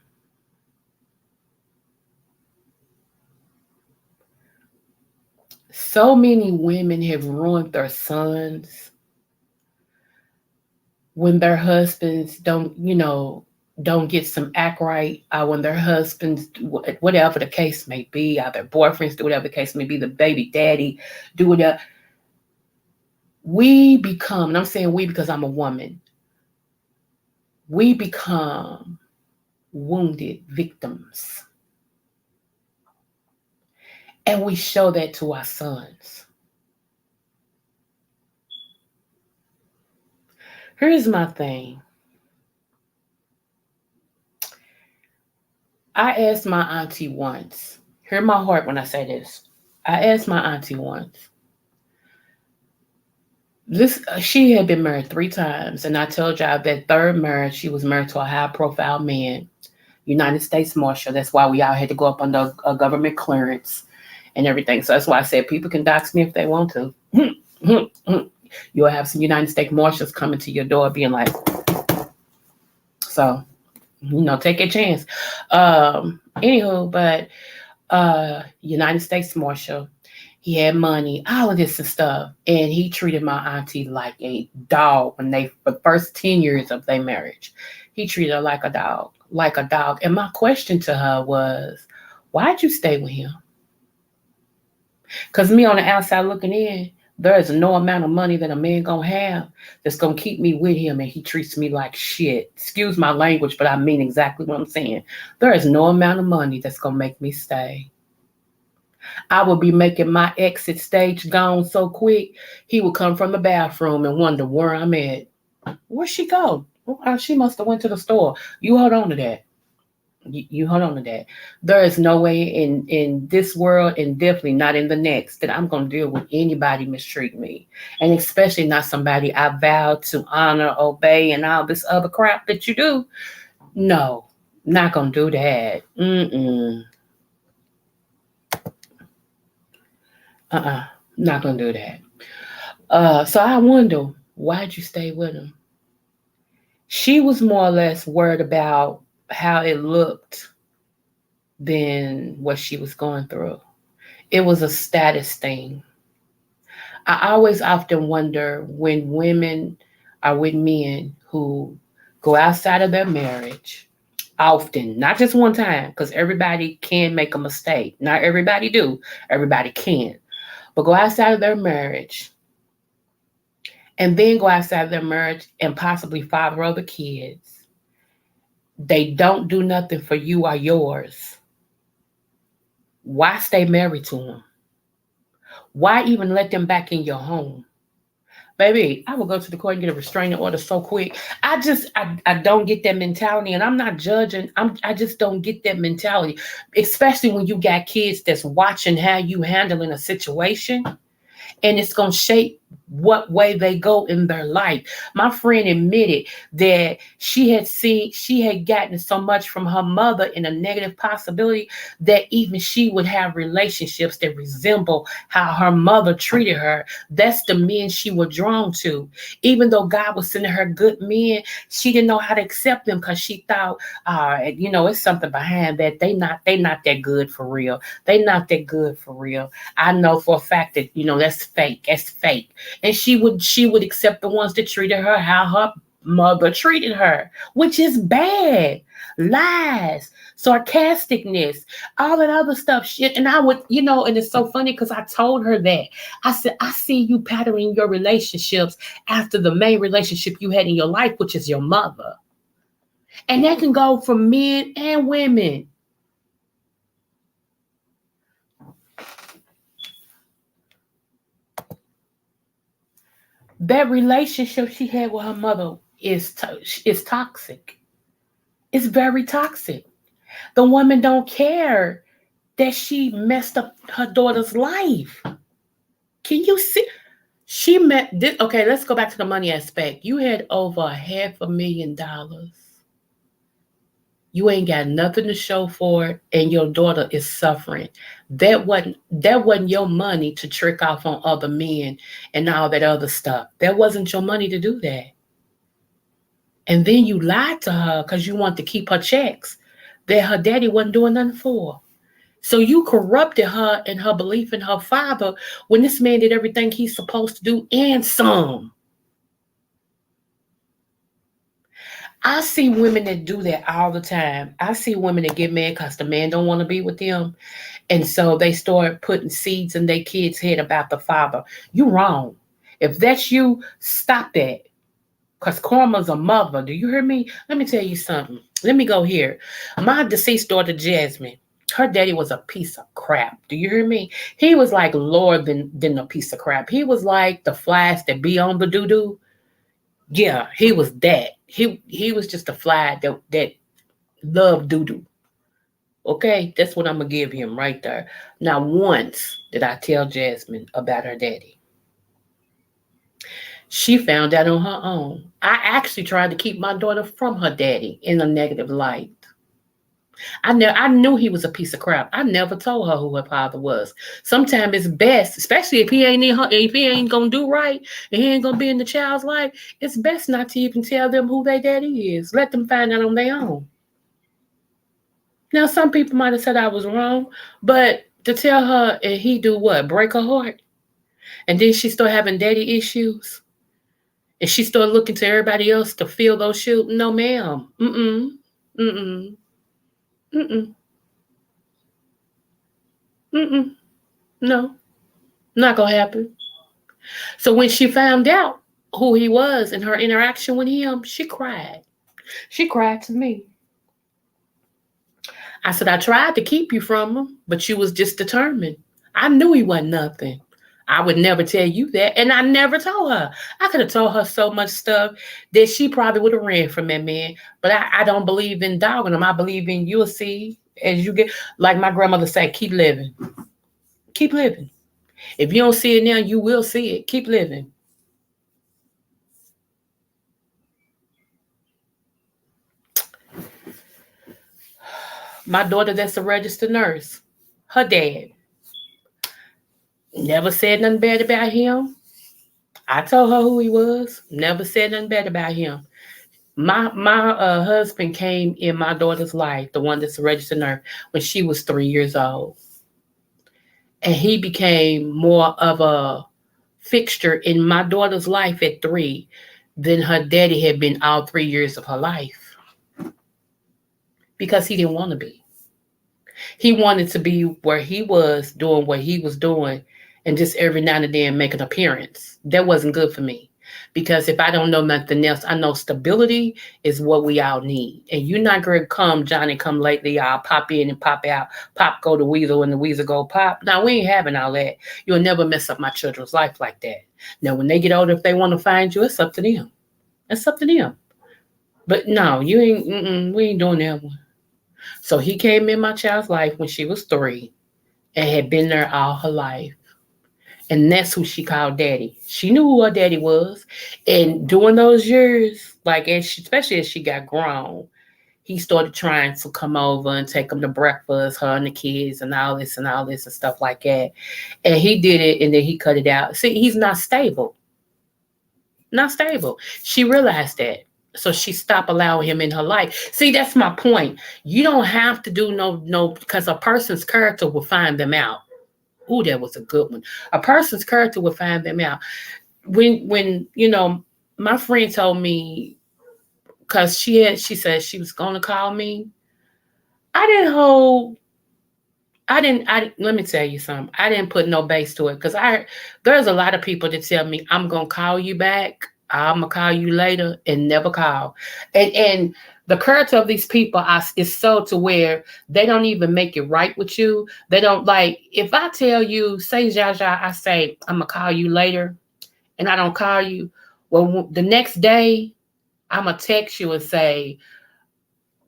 So many women have ruined their sons when their husbands don't get some act right, when their husbands, whatever the case may be, their boyfriends do whatever the case may be, the baby daddy do whatever. We become, and I'm saying we because I'm a woman, we become wounded victims. And we show that to our sons. Here's my thing. I asked my auntie once, hear my heart when I say this. I asked my auntie once, she had been married 3 times, and I told y'all that third marriage, she was married to a high profile man, United States Marshal. That's why we all had to go up under a government clearance and everything. So that's why I said people can dox me if they want to. You'll have some United States Marshals coming to your door being like, so, take a chance. Anywho, but United States Marshal, he had money, all of this and stuff. And he treated my auntie like a dog for the first 10 years of their marriage. He treated her like a dog, like a dog. And my question to her was, why'd you stay with him? Because me on the outside looking in, there is no amount of money that a man gonna have that's gonna keep me with him, and he treats me like shit. Excuse my language, but I mean exactly what I'm saying. There is no amount of money that's gonna make me stay. I would be making my exit stage gone so quick, he would come from the bathroom and wonder where I'm at. Where'd she go? She must have went to the store. You hold on to that. You hold on to that. There is no way in this world, and definitely not in the next, that I'm going to deal with anybody mistreat me, and especially not somebody I vowed to honor, obey, and all this other crap that you do. No, not going to do that. Not going to do that. So I wonder, why'd you stay with him? She was more or less worried about how it looked than what she was going through. It was a status thing. I always often wonder when women are with men who go outside of their marriage, often, not just one time, because everybody can make a mistake. Not everybody do. Everybody can. But go outside of their marriage and then go outside of their marriage and possibly father other kids. They don't do nothing for you or yours. Why stay married to them? Why even let them back in your home? Baby, I will go to the court and get a restraining order so quick. I don't get that mentality, and I'm not judging. I just don't get that mentality, especially when you got kids that's watching how you handling a situation, and it's gonna shape what way they go in their life. My friend admitted that she had gotten so much from her mother in a negative possibility that even she would have relationships that resemble how her mother treated her. That's the men she was drawn to. Even though God was sending her good men, she didn't know how to accept them because she thought, it's something behind that. They not that good for real. They not that good for real. I know for a fact that that's fake. That's fake. And she would accept the ones that treated her how her mother treated her, which is bad. Lies, sarcasticness, all that other stuff, shit. And I would, and it's so funny because I told her that. I said, I see you patterning your relationships after the main relationship you had in your life, which is your mother. And that can go for men and women. That relationship she had with her mother is toxic. It's very toxic. The woman don't care that she messed up her daughter's life. Can you see? She met this. Okay, let's go back to the money aspect. You had over $500,000. You ain't got nothing to show for it, and your daughter is suffering. That wasn't your money to trick off on other men and all that other stuff. That wasn't your money to do that. And then you lied to her because you want to keep her checks that her daddy wasn't doing nothing for. So you corrupted her and her belief in her father when this man did everything he's supposed to do and some. I see women that do that all the time. I see women that get mad because the man don't want to be with them. And so they start putting seeds in their kids' head about the father. You wrong. If that's you, stop that. Because karma's a mother. Do you hear me? Let me tell you something. Let me go here. My deceased daughter, Jasmine, her daddy was a piece of crap. Do you hear me? He was like lower than a piece of crap. He was like the flies that be on the doo-doo. Yeah, he was that. He was just a fly that loved doo-doo. Okay, that's what I'm gonna give him right there. Now, once did I tell Jasmine about her daddy. She found out on her own. I actually tried to keep my daughter from her daddy in a negative light. I knew he was a piece of crap. I never told her who her father was. Sometimes it's best, especially if he ain't gonna do right and he ain't gonna be in the child's life, it's best not to even tell them who their daddy is. Let them find out on their own. Now, some people might have said I was wrong, but to tell her and he do what? Break her heart. And then she start having daddy issues. And she started looking to everybody else to fill those shoes. No, ma'am. Mm-mm. Mm-mm. Mm-mm. Mm-mm. No. Not gonna happen. So when she found out who he was and her interaction with him, she cried. She cried to me. I said, I tried to keep you from him, but you was just determined. I knew he wasn't nothing. I would never tell you that. And I never told her. I could have told her so much stuff that she probably would have ran from that man. But I don't believe in dogging him. I believe in you'll see as you get, like my grandmother said, keep living. Keep living. If you don't see it now, you will see it. Keep living. My daughter that's a registered nurse, her dad never said nothing bad about him. I told her who he was. Never said nothing bad about him. My husband came in my daughter's life, the one that's a registered nurse, when she was 3 years old. And he became more of a fixture in my daughter's life at 3 than her daddy had been all 3 years of her life. Because he didn't want to be. He wanted to be where he was doing what he was doing and just every now and then make an appearance. That wasn't good for me. Because if I don't know nothing else, I know stability is what we all need. And you're not going to come, Johnny, come lately, I'll pop in and pop out, pop go to Weasel and the Weasel go pop. Now, we ain't having all that. You'll never mess up my children's life like that. Now, when they get older, if they want to find you, it's up to them. It's up to them. But no, we ain't doing that one. So he came in my child's life when she was 3 and had been there all her life. And that's who she called daddy. She knew who her daddy was. And during those years, like especially as she got grown, he started trying to come over and take them to breakfast, her and the kids and all this and stuff like that. And he did it and then he cut it out. See, he's not stable. Not stable. She realized that. So she stopped allowing him in her life. See, that's my point. You don't have to do no, because a person's character will find them out. Ooh, that was a good one. A person's character will find them out. When my friend told me, because she said she was gonna call me. I didn't hold I let me tell you something. I didn't put no base to it because there's a lot of people that tell me I'm gonna call you back, I'm gonna call you later, and never call. And the character of these people is so to where they don't even make it right with you. They don't, like, if I tell you, say Jaja, I say I'm gonna call you later, and I don't call you. Well, the next day I'm gonna text you and say,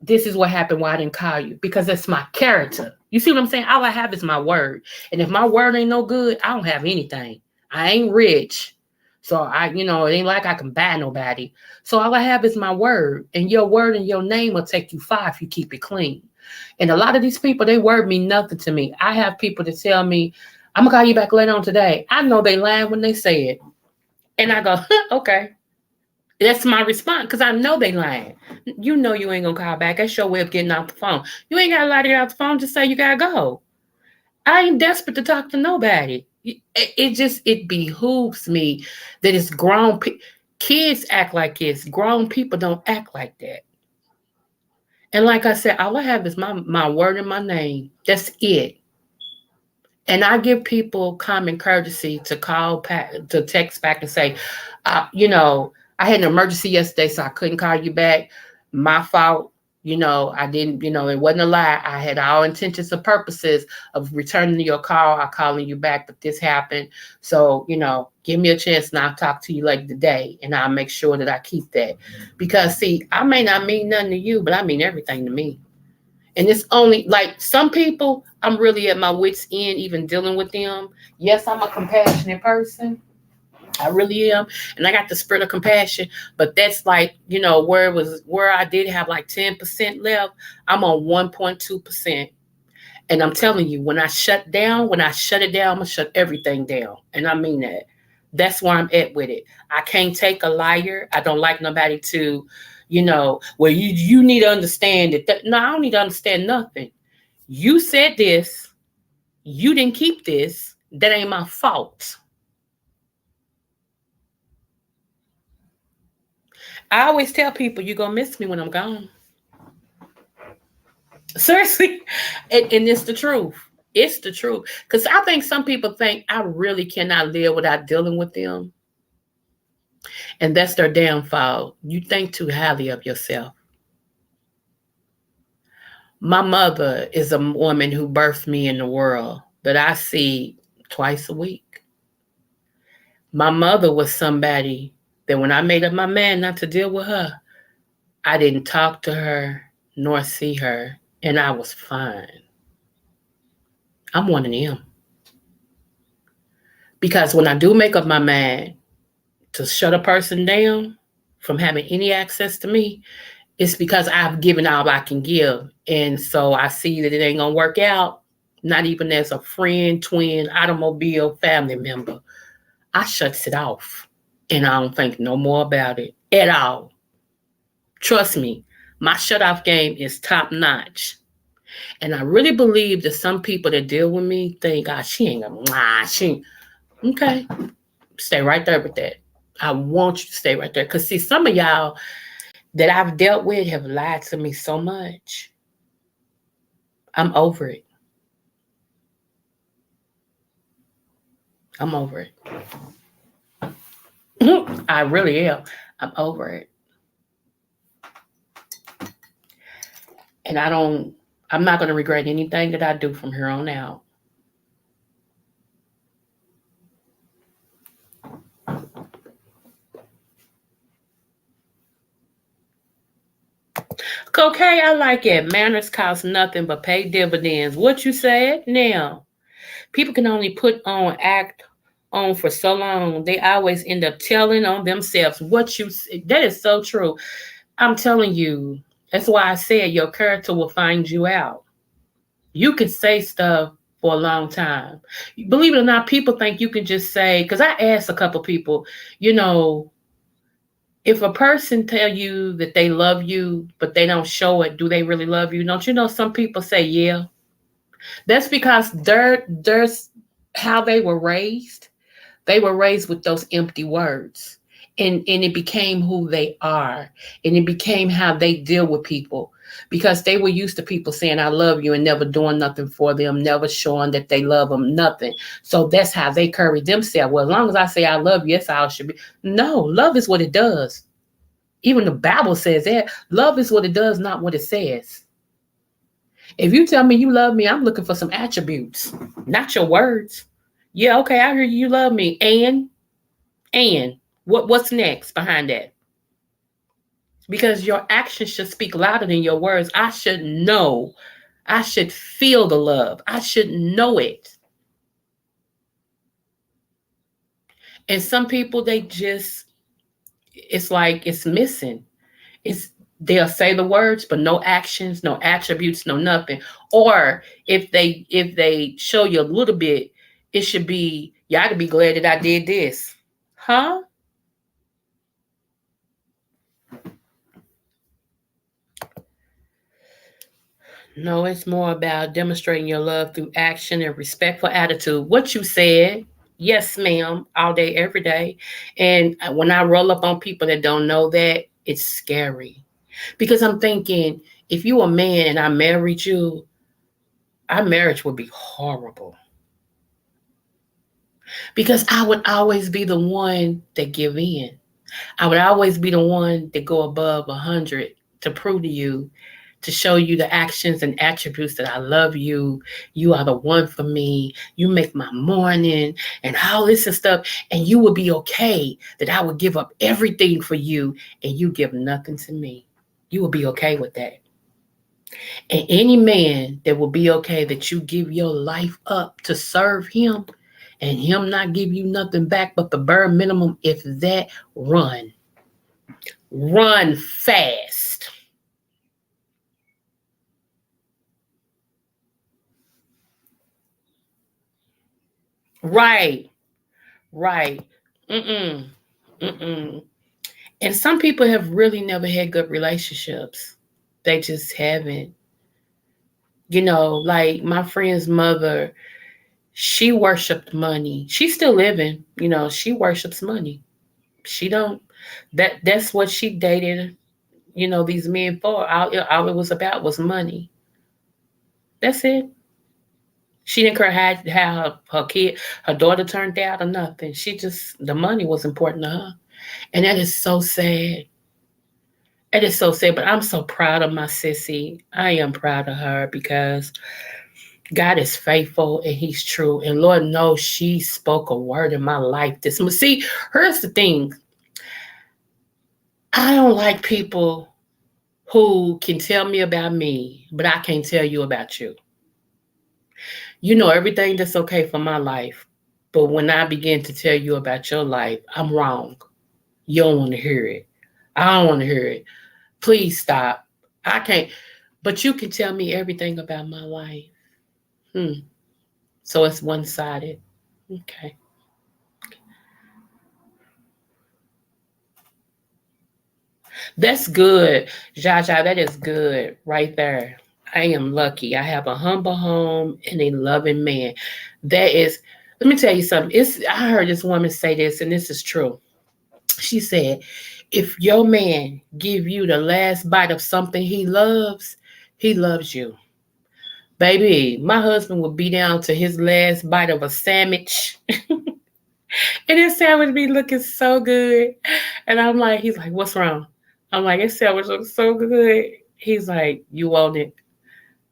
this is what happened, why I didn't call you, because that's my character. You see what I'm saying? All I have is my word. And if my word ain't no good, I don't have anything. I ain't rich. So it ain't like I can buy nobody. So all I have is my word. And your word and your name will take you far if you keep it clean. And a lot of these people, they word mean nothing to me. I have people that tell me, I'm gonna call you back later on today. I know they lying when they say it. And I go, okay. That's my response, because I know they lying. You know you ain't gonna call back. That's your way of getting off the phone. You ain't gotta lie to get off the phone. Just say you gotta go. I ain't desperate to talk to nobody. It behooves me that it's grown. Kids act like this. Grown people don't act like that. And like I said, all I have is my word and my name. That's it. And I give people common courtesy to call, to text back and say, I had an emergency yesterday, so I couldn't call you back. My fault. I didn't, it wasn't a lie. I had all intentions and purposes of returning your call. I'm calling you back, but this happened. So, give me a chance and I'll talk to you later today. And I'll make sure that I keep that. Because, see, I may not mean nothing to you, but I mean everything to me. And it's only like some people, I'm really at my wit's end, even dealing with them. Yes, I'm a compassionate person. I really am. And I got the spirit of compassion. But that's like, where I did have like 10% left, I'm on 1.2%. And I'm telling you, when I shut it down, I'm going to shut everything down. And I mean that. That's where I'm at with it. I can't take a liar. I don't like nobody to, well, you need to understand that. No, I don't need to understand nothing. You said this. You didn't keep this. That ain't my fault. I always tell people you're going to miss me when I'm gone. Seriously. And it's the truth. It's the truth. Because I think some people think I really cannot live without dealing with them. And that's their downfall. You think too highly of yourself. My mother is a woman who birthed me in the world that I see twice a week. My mother was somebody that when I made up my mind not to deal with her, I didn't talk to her nor see her, and I was fine. I'm one of them. Because when I do make up my mind to shut a person down from having any access to me, it's because I've given all I can give. And so I see that it ain't going to work out, not even as a friend, twin, automobile, family member. I shuts it off. And I don't think no more about it at all. Trust me, my shut off game is top notch. And I really believe that some people that deal with me think, she ain't gonna, she ain't. Okay, stay right there with that. I want you to stay right there. Because, see, some of y'all that I've dealt with have lied to me so much. I'm over it. I'm over it. I really am. I'm over it. And I'm not going to regret anything that I do from here on out. Okay, I like it. Manners cost nothing but pay dividends. What you said? Now, people can only put on act on for so long, they always end up telling on themselves what you. That is so true. I'm telling you. That's why I said your character will find you out. You can say stuff for a long time. Believe it or not, people think you can just say. Because I asked a couple people, you know, if a person tell you that they love you but they don't show it, do they really love you? Don't you know some people say yeah? That's because there's how they were raised. They were raised with those empty words. And it became who they are. And it became how they deal with people. Because they were used to people saying, I love you, and never doing nothing for them, never showing that they love them, nothing. So that's how they carry themselves. Well, as long as I say I love you, that's how it should be. No, love is what it does. Even the Bible says that. Love is what it does, not what it says. If you tell me you love me, I'm looking for some attributes, not your words. Yeah, okay, I hear you love me. And what's next behind that? Because your actions should speak louder than your words. I should know. I should feel the love. I should know it. And some people, they just, it's like it's missing. It's they'll say the words, but no actions, no attributes, no nothing. Or if they show you a little bit, it should be, you ought to be glad that I did this. Huh? No, it's more about demonstrating your love through action and respectful attitude. What you said, yes, ma'am, all day, every day. And when I roll up on people that don't know that, it's scary. Because I'm thinking, if you a man and I married you, our marriage would be horrible. Because I would always be the one that give in. I would always be the one that go above 100 to prove to you, to show you the actions and attributes that I love you. You are the one for me. You make my morning and all this and stuff. And you would be okay that I would give up everything for you and you give nothing to me. You would be okay with that. And any man that will be okay that you give your life up to serve him and him not give you nothing back but the bare minimum, if that, run. Run fast. Right. Right. Mm-mm. Mm-mm. And some people have really never had good relationships. They just haven't. Like my friend's mother, she worshiped money. She's still living, she worships money. She don't that's what she dated, these men for. All it was about was money. That's it. She didn't care how her kid, her daughter turned out or nothing. She just, the money was important to her. And that is so sad. It is so sad, but I'm so proud of my sissy. I am proud of her because God is faithful and He's true. And Lord knows she spoke a word in my life. See, here's the thing. I don't like people who can tell me about me, but I can't tell you about you. You know everything that's okay for my life, but when I begin to tell you about your life, I'm wrong. You don't want to hear it. I don't want to hear it. Please stop. I can't. But you can tell me everything about my life. So it's one sided. Okay. That's good. Jaja, that is good right there. I am lucky. I have a humble home and a loving man. That is, let me tell you something. I heard this woman say this, and this is true. She said, if your man give you the last bite of something he loves you. Baby, my husband would be down to his last bite of a sandwich. And his sandwich be looking so good. And I'm like, he's like, what's wrong? I'm like, this sandwich looks so good. He's like, you want it?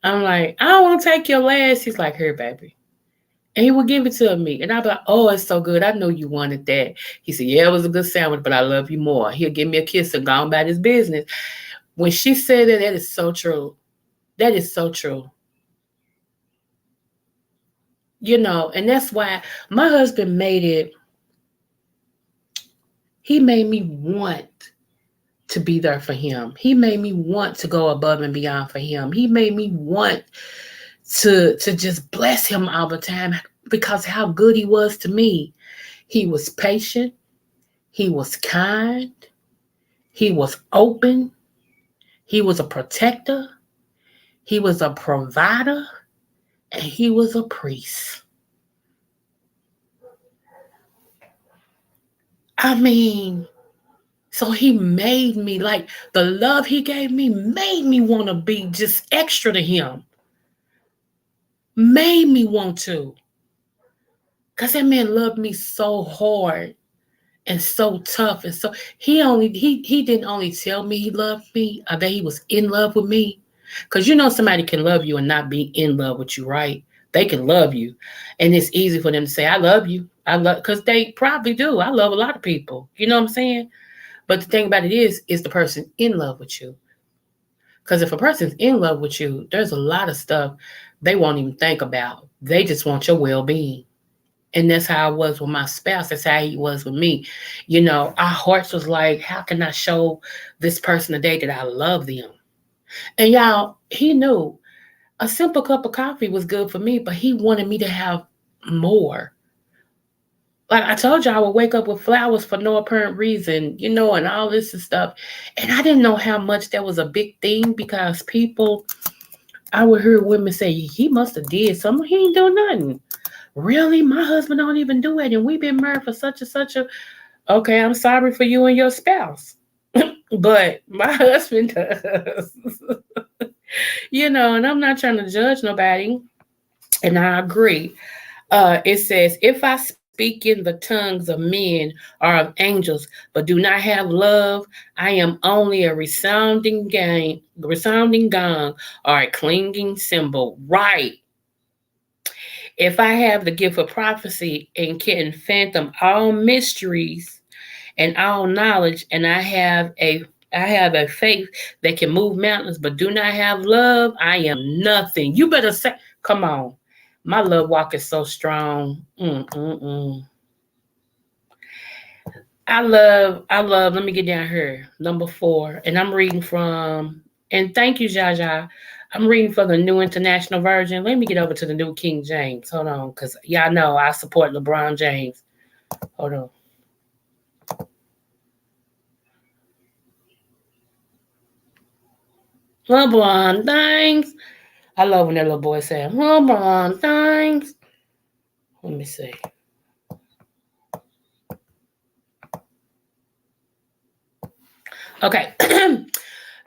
I'm like, I don't want to take your last. He's like, here, baby. And he would give it to me. And I'd be like, oh, it's so good. I know you wanted that. He said, yeah, it was a good sandwich, but I love you more. He'll give me a kiss and go on about his business. When she said that, that is so true. That is so true. And that's why my husband he made me want to be there for him. He made me want to go above and beyond for him. He made me want to just bless him all the time because how good he was to me. He was patient, he was kind, he was open, he was a protector, he was a provider, and he was a priest. I mean, so he made me like the love he gave me made me want to be just extra to him. Made me want to. Cause that man loved me so hard and so tough. And so he didn't only tell me he loved me, or that he was in love with me. Cause somebody can love you and not be in love with you, right? They can love you. And it's easy for them to say, I love you. I love because they probably do. I love a lot of people. You know what I'm saying? But the thing about it is the person in love with you. Because if a person's in love with you, there's a lot of stuff they won't even think about. They just want your well being. And that's how I was with my spouse. That's how he was with me. Our hearts was like, how can I show this person today that I love them? And y'all, he knew a simple cup of coffee was good for me, but he wanted me to have more. Like I told you, I would wake up with flowers for no apparent reason, and all this and stuff. And I didn't know how much that was a big thing because I would hear women say, he must have did something. He ain't do nothing. Really? My husband don't even do it. And we've been married for such and such a. Okay, I'm sorry for you and your spouse. But my husband does. And I'm not trying to judge nobody. And I agree. It says, if I speak in the tongues of men or of angels, but do not have love, I am only a resounding gong, or a clinging cymbal. Right. If I have the gift of prophecy and can fathom all mysteries and all knowledge, and I have a faith that can move mountains, but do not have love, I am nothing. You better say, come on. My love walk is so strong. I love, let me get down here. Number 4. And I'm reading from, and thank you, Jaja. I'm reading for the New International Version. Let me get over to the New King James. Hold on, because y'all know I support LeBron James. Hold on. LeBron, thanks. I love when that little boy said, LeBron, thanks. Let me see. Okay.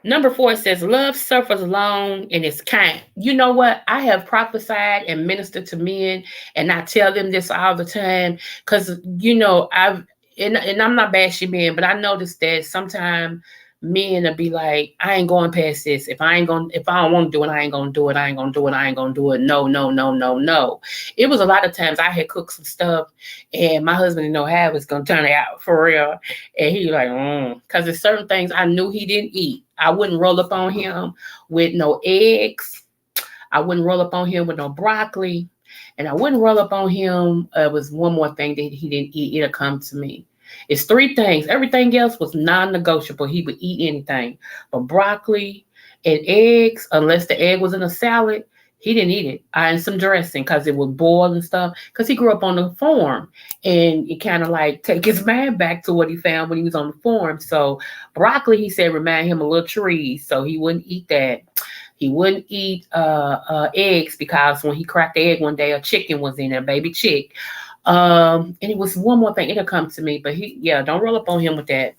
Number 4 says, love suffers long and is kind. You know what? I have prophesied and ministered to men, and I tell them this all the time because, and I'm not bashing men, but I noticed that sometimes men will be like, I ain't going past this. If I don't want to do it, I ain't going to do it. I ain't going to do it. I ain't going to do it. No, no, no, no, no. It was a lot of times I had cooked some stuff and my husband didn't know how it was going to turn out for real. And he like, because there's certain things I knew he didn't eat. I wouldn't roll up on him with no eggs. I wouldn't roll up on him with no broccoli. And I wouldn't roll up on him. It was one more thing that he didn't eat. It'll come to me. It's 3 things. Everything else was non-negotiable. He would eat anything. But broccoli and eggs, unless the egg was in a salad, he didn't eat it. And some dressing because it would boil and stuff. Because he grew up on the farm. And it kind of like take his mind back to what he found when he was on the farm. So broccoli, he said, remind him of little trees. So he wouldn't eat that. He wouldn't eat eggs because when he cracked the egg one day, a chicken was in there, baby chick. And it was one more thing. It'll come to me, but don't roll up on him with that,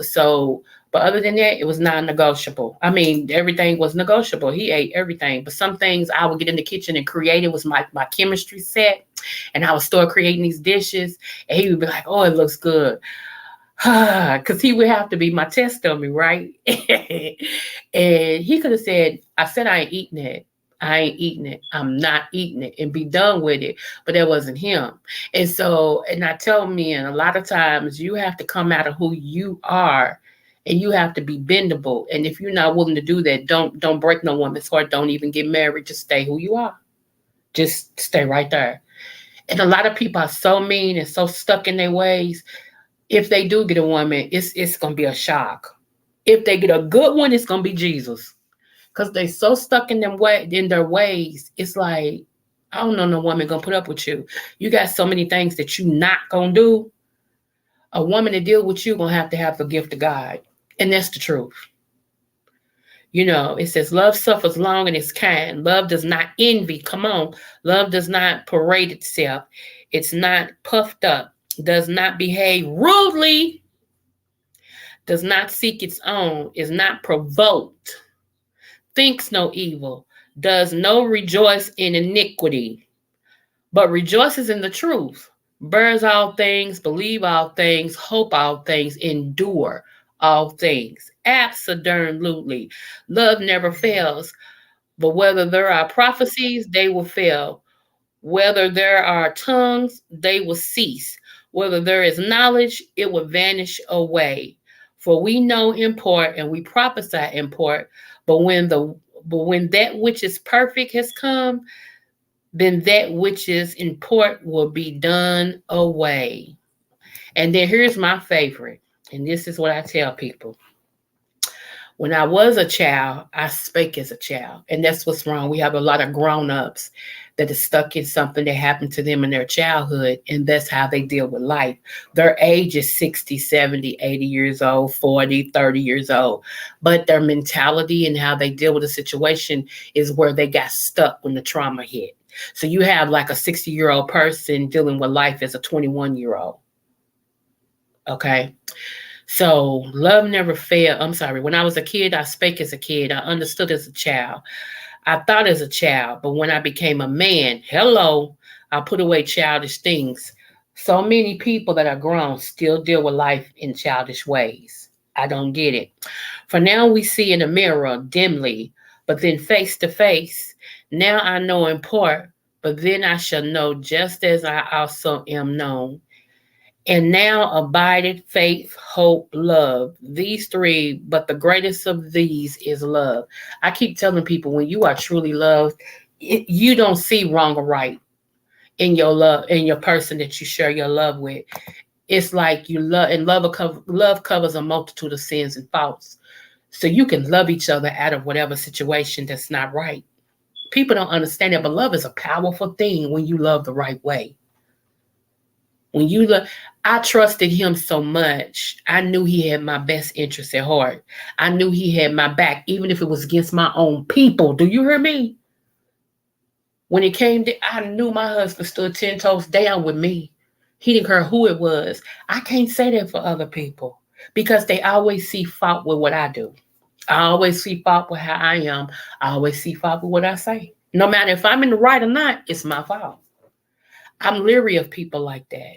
So, but other than that, it was non-negotiable. I mean, everything was negotiable. He ate everything, but some things I would get in the kitchen and create. It was my chemistry set, and I would start creating these dishes, and he would be like, "Oh, it looks good." Because he would have to be my test dummy, right? And he could have said, I said I ain't eating it. I ain't eating it. I'm not eating it and be done with it. But that wasn't him. And so, and I tell men a lot of times you have to come out of who you are and you have to be bendable. And if you're not willing to do that, don't break no woman's heart. Don't even get married. Just stay who you are. Just stay right there. And a lot of people are so mean and so stuck in their ways. If they do get a woman, it's gonna be a shock. If they get a good one, it's gonna be Jesus. Cause they so stuck in their ways. It's like, I don't know no woman gonna put up with you. You got so many things that you not gonna do. A woman to deal with you gonna have to have the gift of God. And that's the truth. It says love suffers long and is kind. Love does not envy. Come on. Love does not parade itself. It's not puffed up. Does not behave rudely. Does not seek its own. Is not provoked. Thinks no evil. Does no rejoice in iniquity, but rejoices in the truth. Bears all things, believe all things, hope all things, endure all things. Absolutely. Love never fails. But whether there are prophecies, they will fail. Whether there are tongues, they will cease. Whether there is knowledge, it will vanish away. For we know in part and we prophesy in part, but when that which is perfect has come, then that which is in part will be done away. And then here's my favorite, and this is what I tell people. When I was a child, I spake as a child. And that's what's wrong. We have a lot of grown-ups that are stuck in something that happened to them in their childhood, and that's how they deal with life. Their age is 60, 70, 80 years old, 40, 30 years old. But their mentality and how they deal with a situation is where they got stuck when the trauma hit. So you have like a 60-year-old person dealing with life as a 21-year-old. Okay? So love never failed. I'm sorry. When I was a kid, I spake as a kid. I understood as a child. I thought as a child. But when I became a man, I put away childish things. So many people that are grown still deal with life in childish ways. I don't get it. For now we see in a mirror dimly, but then face to face. Now I know in part, but then I shall know just as I also am known. And now abideth faith, hope, love. These three, but the greatest of these is love. I keep telling people, when you are truly loved, you don't see wrong or right in your love, in your person that you share your love with. It's like you love, and love covers a multitude of sins and faults. So you can love each other out of whatever situation that's not right. People don't understand it, but love is a powerful thing when you love the right way. When you look, I trusted him so much. I knew he had my best interest at heart. I knew he had my back, even if it was against my own people. Do you hear me? When it came to, I knew my husband stood 10 toes down with me. He didn't care who it was. I can't say that for other people because they always see fault with what I do. I always see fault with how I am. I always see fault with what I say. No matter if I'm in the right or not, it's my fault. I'm leery of people like that.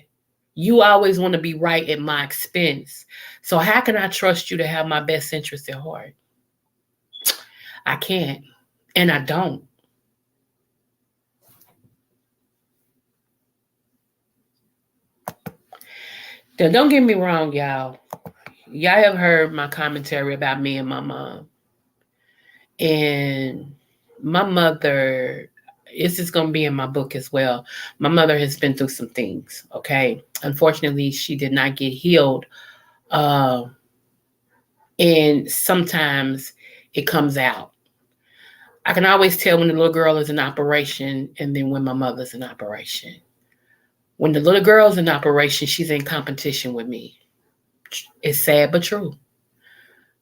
You always want to be right at my expense. So how can I trust you to have my best interest at heart? I can't. And I don't. Now, don't get me wrong, y'all. Y'all have heard my commentary about me and my mom. And my mother, this is going to be in my book as well. My mother has been through some things, okay? Unfortunately, she did not get healed. And sometimes it comes out. I can always tell when the little girl is in operation and then when my mother's in operation. When the little girl's in operation, she's in competition with me. It's sad but true.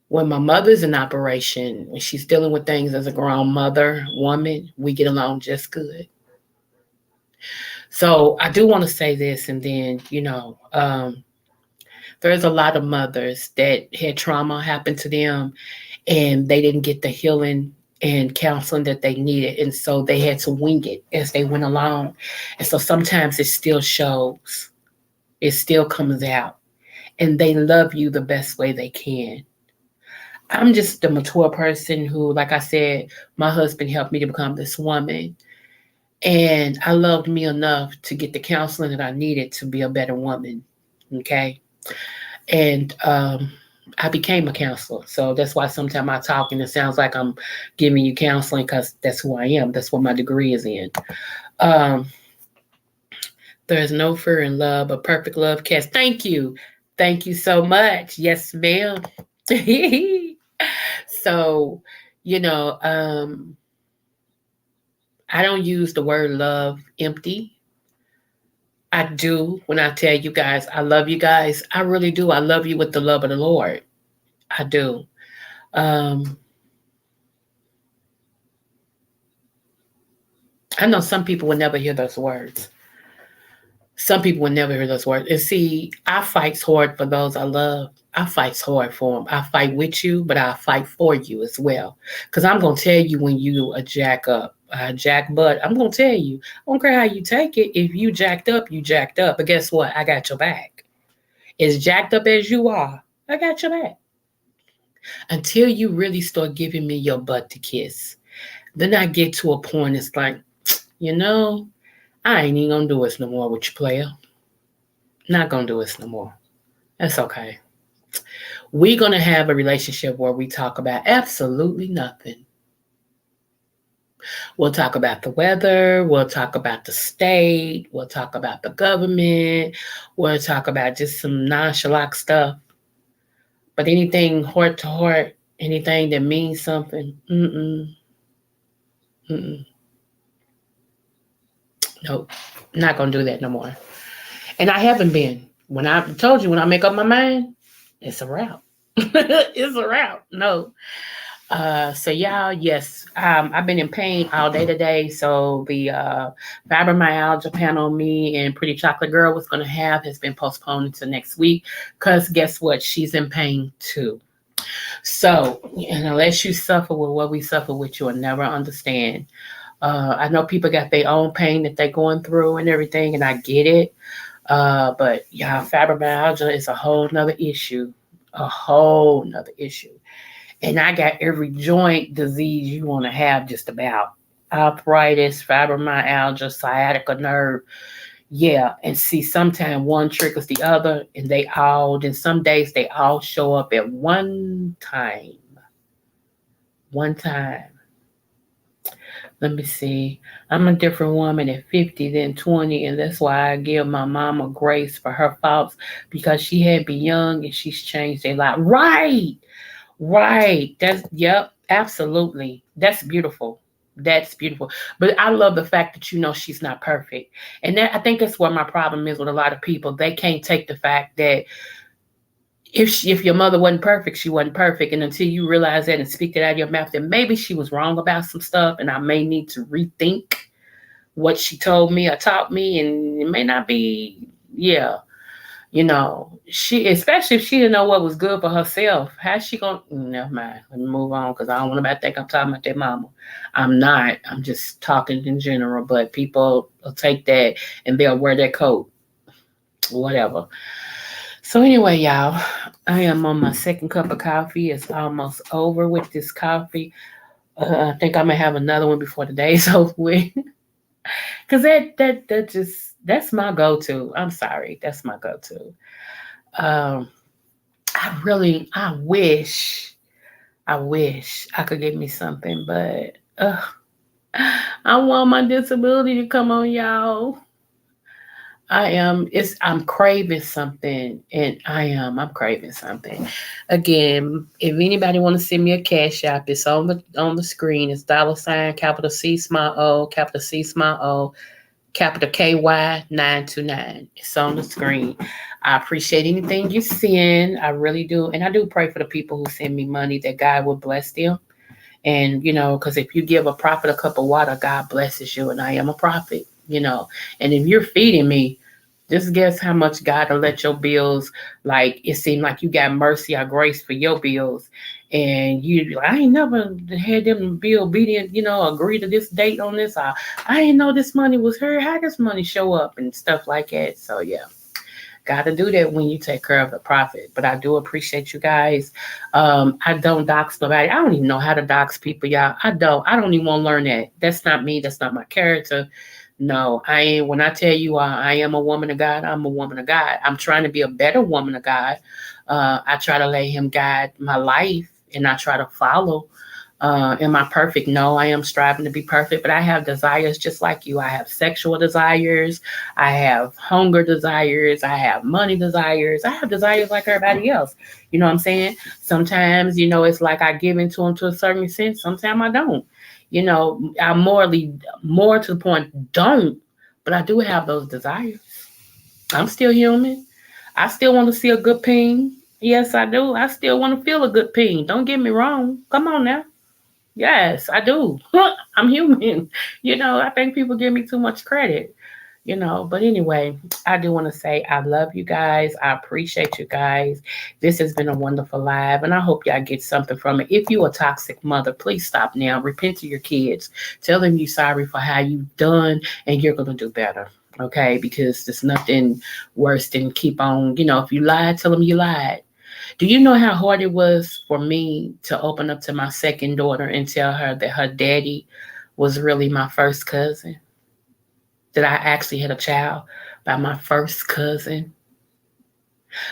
When my mother's in operation, when she's dealing with things as a grown mother, woman, we get along just good. So I do want to say this, and then, there's a lot of mothers that had trauma happen to them and they didn't get the healing and counseling that they needed. And so they had to wing it as they went along. And so sometimes it still shows. It still comes out. And they love you the best way they can. I'm just a mature person who, like I said, my husband helped me to become this woman. And I loved me enough to get the counseling that I needed to be a better woman. Okay. And I became a counselor. So that's why sometimes I talk and it sounds like I'm giving you counseling because that's who I am. That's what my degree is in. Um, there's no fear in love, but perfect love casts. Thank you. Thank you so much. Yes, ma'am. So, you know, I don't use the word love empty. I do when I tell you guys I love you guys. I really do. I love you with the love of the Lord. I do. Um, I know some people will never hear those words. Some people will never hear those words. And see, I fight hard for those I love. I fight hard for them. I fight with you, but I fight for you as well. Because I'm going to tell you when you a jack up, jack butt. I'm going to tell you. I don't care how you take it. If you jacked up, you jacked up. But guess what? I got your back. As jacked up as you are, I got your back. Until you really start giving me your butt to kiss. Then I get to a point, it's like, you know, I ain't even gonna do this no more with you, player. Not gonna do this no more. That's okay. We're gonna have a relationship where we talk about absolutely nothing. We'll talk about the weather, we'll talk about the state, we'll talk about the government, we'll talk about just some nonchalant stuff. But anything heart to heart, anything that means something, mm-mm. Nope, not gonna do that no more. And I haven't been. When I told you, when I make up my mind, it's a wrap. It's a wrap. No. So y'all, yes, I've been in pain all day today. So the fibromyalgia panel me and Pretty Chocolate Girl was going to have has been postponed until next week. Because guess what? She's in pain too. So, and unless you suffer with what we suffer with, you will never understand. I know people got their own pain that they're going through and everything, and I get it. But yeah, fibromyalgia is a whole nother issue. A whole nother issue. And I got every joint disease you want to have just about. Arthritis, fibromyalgia, sciatica nerve. Yeah. And see, sometimes one triggers the other, and then some days they all show up at one time. One time. Let me see. I'm a different woman at 50 than 20, and that's why I give my mama grace for her faults because she had been young and she's changed a lot. Right. Right. That's, yep, absolutely. That's beautiful. That's beautiful. But I love the fact that you know she's not perfect. And that I think that's what my problem is with a lot of people. They can't take the fact that if your mother wasn't perfect, she wasn't perfect. And until you realize that and speak that out of your mouth, then maybe she was wrong about some stuff and I may need to rethink what she told me or taught me. And it may not be, yeah. You know, she, especially if she didn't know what was good for herself, how's she gonna, never mind, let me move on because I don't want to think I'm talking about their mama. I'm not, I'm just talking in general, but people will take that and they'll wear their coat, whatever. So anyway, y'all, I am on my second cup of coffee. It's almost over with this coffee. I think I'm gonna have another one before the day's over with. Cause that just, that's my go-to. I'm sorry, that's my go-to. Um, I wish I could get me something, but I want my disability to come on, y'all. I'm craving something, and I'm craving something. Again, if anybody want to send me a cash app, it's on the screen. It's $ capital C small O, capital C small O, capital KY929. It's on the screen. I appreciate anything you send. I really do. And I do pray for the people who send me money that God will bless them. And, because if you give a prophet a cup of water, God blesses you. And I am a prophet. And if you're feeding me, just guess how much God will let your bills, like, it seemed like you got mercy or grace for your bills. And I ain't never had them be obedient, agree to this date on this. I didn't know this money was here. How does money show up and stuff like that? So, yeah. Got to do that when you take care of the prophet. But I do appreciate you guys. I don't dox nobody. I don't even know how to dox people, y'all. I don't even want to learn that. That's not me. That's not my character. No, I ain't. When I tell you I am a woman of God, I'm a woman of God. I'm trying to be a better woman of God. I try to let him guide my life and I try to follow. Am I perfect? No, I am striving to be perfect, but I have desires just like you. I have sexual desires. I have hunger desires. I have money desires. I have desires like everybody else. You know what I'm saying? Sometimes, it's like I give into them to a certain sense. Sometimes I don't. I morally, more to the point, don't, but I do have those desires. I'm still human. I still want to see a good ping. Yes, I do. I still want to feel a good ping. Don't get me wrong. Come on now. Yes, I do. I'm human. I think people give me too much credit. But anyway, I do want to say I love you guys. I appreciate you guys. This has been a wonderful live, and I hope y'all get something from it. If you a toxic mother, please stop now. Repent to your kids. Tell them you're sorry for how you've done, and you're gonna do better. Okay, because there's nothing worse than keep on. If you lied, tell them you lied. Do you know how hard it was for me to open up to my second daughter and tell her that her daddy was really my first cousin? That I actually had a child by my first cousin.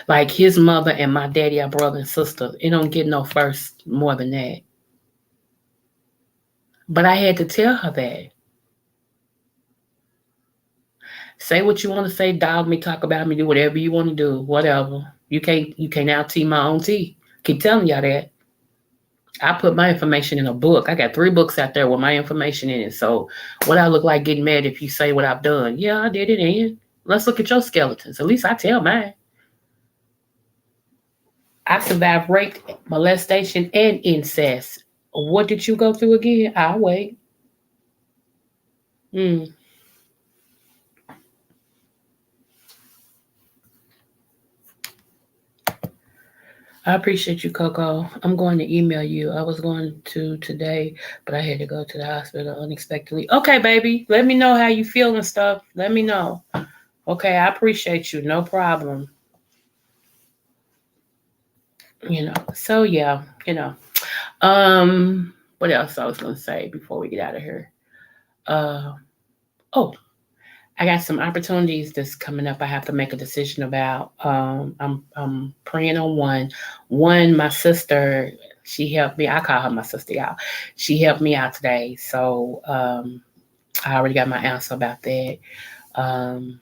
Like his mother and my daddy are brother and sister. It don't get no first more than that. But I had to tell her that. Say what you want to say, dog me, talk about me, do whatever you want to do, whatever. You can't out tea my own tea. Keep telling y'all that. I put my information in a book. I got 3 books out there with my information in it. So what I look like getting mad if you say what I've done? Yeah, I did it, and let's look at your skeletons. At least I tell mine. I survived rape, molestation, and incest. What did you go through again? I'll wait. Mm. I appreciate you, Coco. I'm going to email you. I was going to today, but I had to go to the hospital unexpectedly. Okay, baby. Let me know how you feel and stuff. Let me know. Okay, I appreciate you. No problem. So yeah, what else I was gonna say before we get out of here? Uh oh, I got some opportunities that's coming up. I have to make a decision about. I'm praying on one. One, my sister, she helped me. I call her my sister, y'all. She helped me out today, so I already got my answer about that. Um,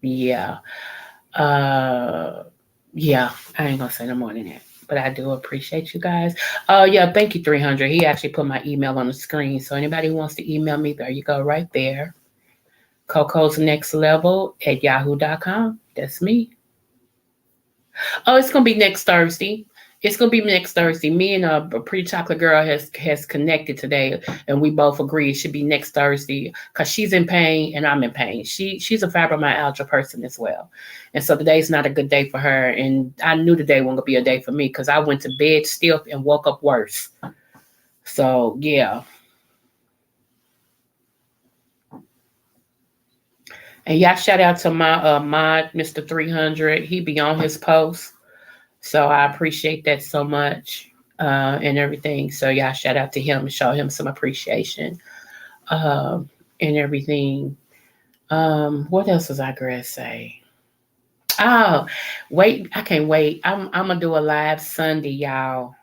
yeah, uh, yeah. I ain't gonna say no more than that. But I do appreciate you guys. Oh yeah, thank you, 300. He actually put my email on the screen. So anybody who wants to email me, there you go, right there. Coco's Next Level at yahoo.com. That's me. Oh, it's gonna be next Thursday. It's gonna be next Thursday. Me and a pretty chocolate girl has connected today, and we both agree it should be next Thursday because she's in pain and I'm in pain. She's a fibromyalgia person as well, and so today's not a good day for her. And I knew today wasn't gonna be a day for me because I went to bed stiff and woke up worse. So yeah. And y'all shout out to my mod, Mr. 300. He be on his post. So I appreciate that so much and everything. So y'all shout out to him and show him some appreciation and everything. What else was I going to say? Oh, wait. I can't wait. I'm going to do a live Sunday, y'all.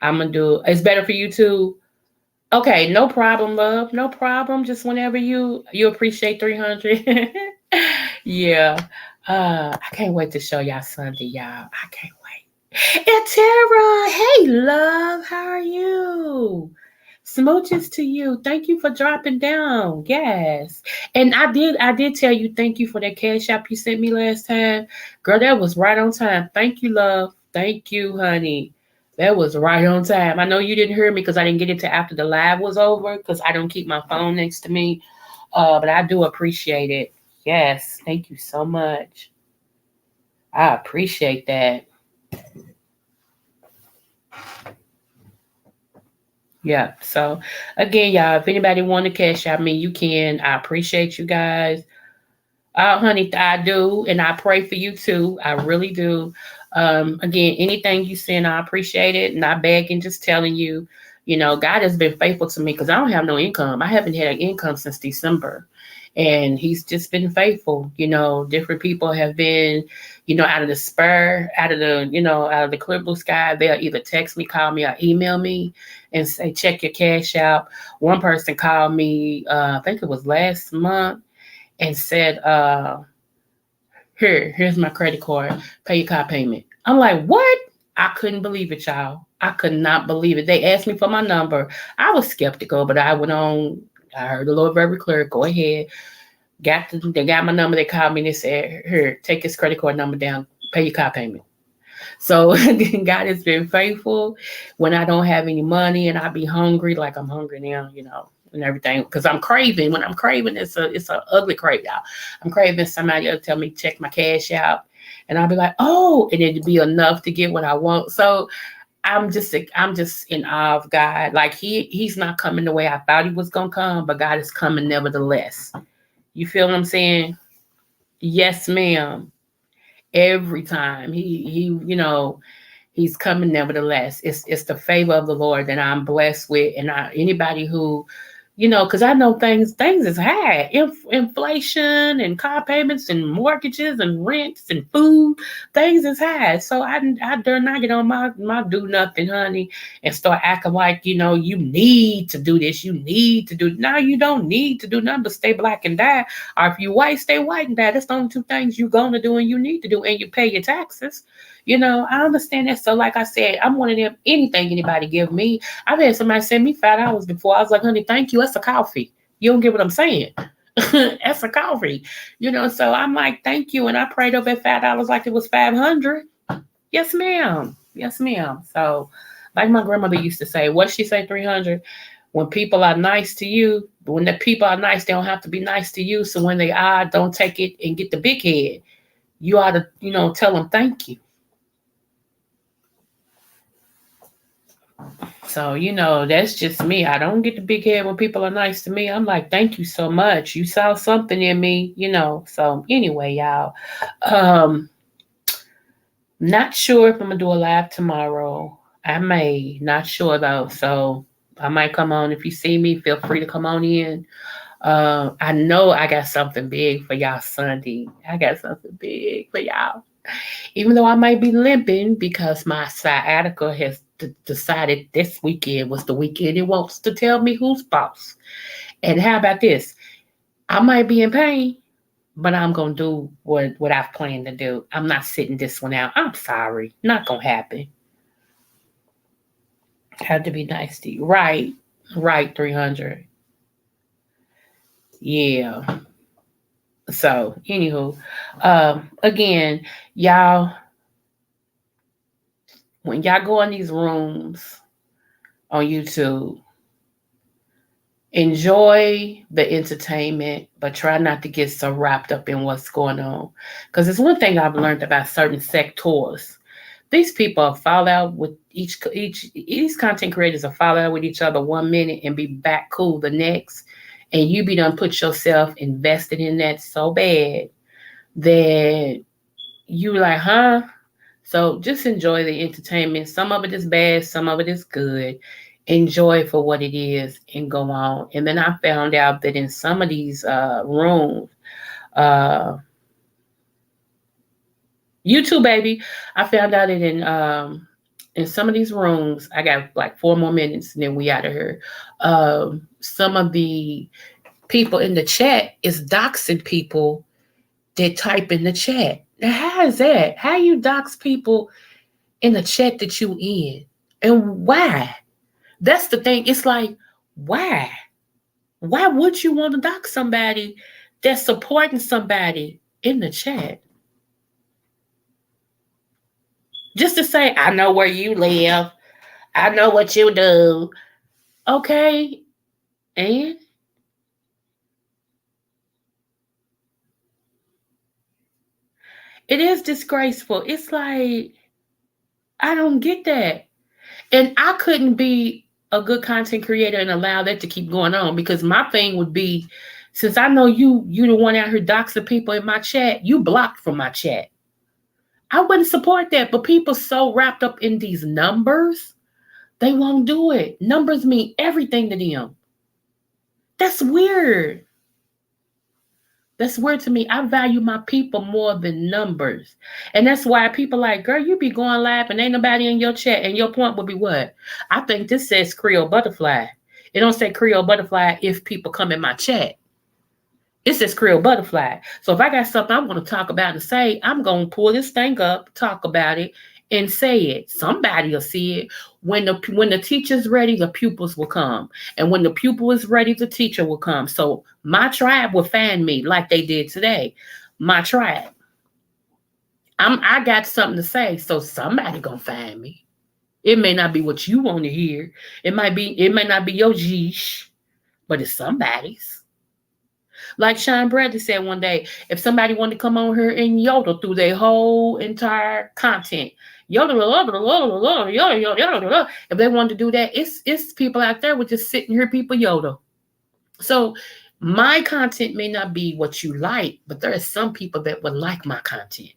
I'm going to do, it's better for you too. Okay, no problem, love. No problem. Just whenever you appreciate 300. Yeah. I can't wait to show y'all Sunday, y'all. I can't wait. And Tara, hey love, how are you? Smooches to you. Thank you for dropping down. Yes. And I did tell you thank you for that cash app you sent me last time. Girl, that was right on time. Thank you, love. Thank you, honey. That was right on time. I know you didn't hear me because I didn't get it to after the live was over because I don't keep my phone next to me. But I do appreciate it. Yes. Thank you so much. I appreciate that. Yeah. So again, y'all, if anybody want to cash out me, you can. I appreciate you guys. Honey, I do, and I pray for you too. I really do. Again, anything you send, I appreciate it. Not begging, just telling you, God has been faithful to me because I don't have no income. I haven't had an income since December. And he's just been faithful. Different people have been, out of the spur, out of the clear blue sky, they'll either text me, call me, or email me and say, check your cash out. One person called me, I think it was last month, and said, here's my credit card, pay your car payment. I'm like, what? I couldn't believe it, y'all. I could not believe it. They asked me for my number. I was skeptical, but I went on. I heard the Lord very clear. Go ahead. They got my number. They called me and they said, here, take this credit card number down, pay your car payment. So God has been faithful when I don't have any money and I be hungry, like I'm hungry now, and everything. Because I'm craving. When I'm craving, it's a ugly crave, y'all. I'm craving somebody to tell me check my cash out. And I'll be like, oh, and it'd be enough to get what I want. So I'm just in awe of God. Like he's not coming the way I thought he was gonna come, but God is coming nevertheless. You feel what I'm saying? Yes, ma'am. Every time he's coming nevertheless. It's the favor of the Lord that I'm blessed with, and anybody who, because I know things is high. Inflation and car payments and mortgages and rents and food, things is high. So I dare not get on my do nothing, honey, and start acting like, you need to do this. You need to do. No, you don't need to do nothing but stay black and die. Or if you white, stay white and die. That's the only two things you're going to do and you need to do. And you pay your taxes. I understand that. So like I said, I'm one of them, anything anybody give me. I've had somebody send me $5 before. I was like, honey, thank you. That's a coffee. You don't get what I'm saying. That's a coffee. So I'm like, thank you. And I prayed over $5 like it was 500. Yes, ma'am. Yes, ma'am. So like my grandmother used to say, what she say, 300? When people are nice to you, when the people are nice, they don't have to be nice to you. So when they are, don't take it and get the big head. You ought to, tell them thank you. So, that's just me. I don't get the big head when people are nice to me. I'm like, thank you so much. You saw something in me, So anyway, y'all, not sure if I'm going to do a live tomorrow. I may, not sure though. So I might come on. If you see me, feel free to come on in. I know I got something big for y'all Sunday. I got something big for y'all. Even though I might be limping because my sciatica has decided this weekend was the weekend it wants to tell me who's boss. And how about this? I might be in pain, but I'm going to do what I've planned to do. I'm not sitting this one out. I'm sorry. Not going to happen. Had to be nice to you. Right, 300. Yeah. So, anywho, again, y'all, when y'all go in these rooms on YouTube, enjoy the entertainment, but try not to get so wrapped up in what's going on. Because it's one thing I've learned about certain sectors. These people fall out with these content creators will fall out with each other 1 minute and be back cool the next. And you be done put yourself invested in that so bad that you like, huh? So just enjoy the entertainment. Some of it is bad, some of it is good. Enjoy it for what it is and go on. And then I found out that in some of these rooms, YouTube, baby, I found out that in some of these rooms, I got like 4 more minutes and then we out of here. Some of the people in the chat is doxing people that type in the chat. Now, how is that? How you dox people in the chat that you in? And why? That's the thing. It's like, why? Why would you want to dox somebody that's supporting somebody in the chat? Just to say, I know where you live. I know what you do. Okay. And it is disgraceful. It's like, I don't get that. And I couldn't be a good content creator and allow that to keep going on, because my thing would be, since I know you the one out here doxing people in my chat, you blocked from my chat. I wouldn't support that, but people so wrapped up in these numbers, they won't do it. Numbers mean everything to them. That's weird. That's weird to me. I value my people more than numbers. And that's why people like, girl, you be going live and ain't nobody in your chat. And your point would be what? I think this says Creole Butterfly. It don't say Creole Butterfly if people come in my chat. It says Creole Butterfly. So if I got something I want to talk about and say, I'm going to pull this thing up, talk about it, and say it. Somebody will see it. When the teacher's ready, the pupils will come. And when the pupil is ready, the teacher will come. So my tribe will find me like they did today. My tribe. I got something to say, so somebody gonna find me. It may not be what you want to hear. It may not be your geesh, but it's somebody's. Like Sean Bradley said one day, if somebody wanted to come on here and yodel through their whole entire content, yodel, if they wanted to do that, it's people out there would just sit and hear people yodel. So my content may not be what you like, but there are some people that would like my content.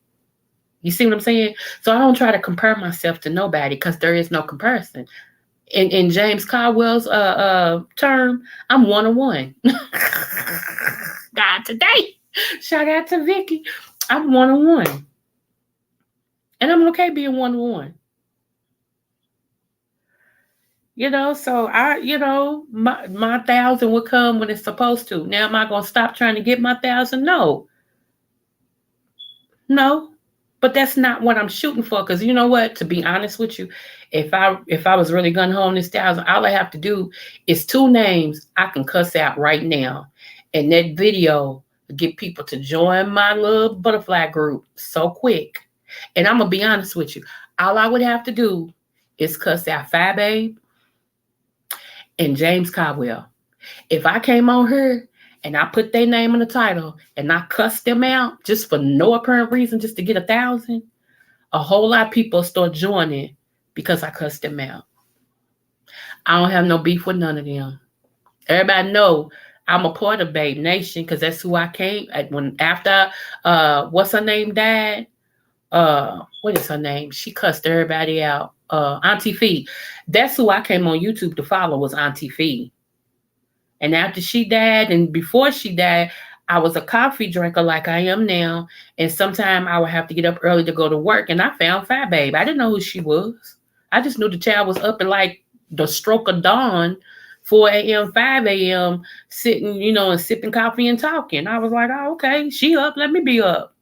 You see what I'm saying? So I don't try to compare myself to nobody because there is no comparison. In James Caldwell's term, I'm one on one. God today. Shout out to Vicky. I'm one on one. And I'm okay being one on one. So my 1,000 will come when it's supposed to. Now am I gonna stop trying to get my 1,000? No. No. But that's not what I'm shooting for. Because you know what? To be honest with you, if I was really gun home this 1,000, all I have to do is 2 names I can cuss out right now. And that video get people to join my little butterfly group so quick. And I'm gonna be honest with you. All I would have to do is cuss out Phi Babe and James Caldwell. If I came on here and I put their name in the title and I cussed them out just for no apparent reason, just to get 1,000, a whole lot of people start joining because I cussed them out. I don't have no beef with none of them. Everybody know I'm a part of Babe Nation because that's who I came after what's her name died. What is her name? She cussed everybody out. Auntie Fee. That's who I came on YouTube to follow, was Auntie Fee. And after she died and before she died, I was a coffee drinker like I am now. And sometimes I would have to get up early to go to work. And I found Phi Babe. I didn't know who she was. I just knew the child was up at like the stroke of dawn, 4 a.m., 5 a.m., sitting, and sipping coffee and talking. I was like, oh, okay, she up, let me be up.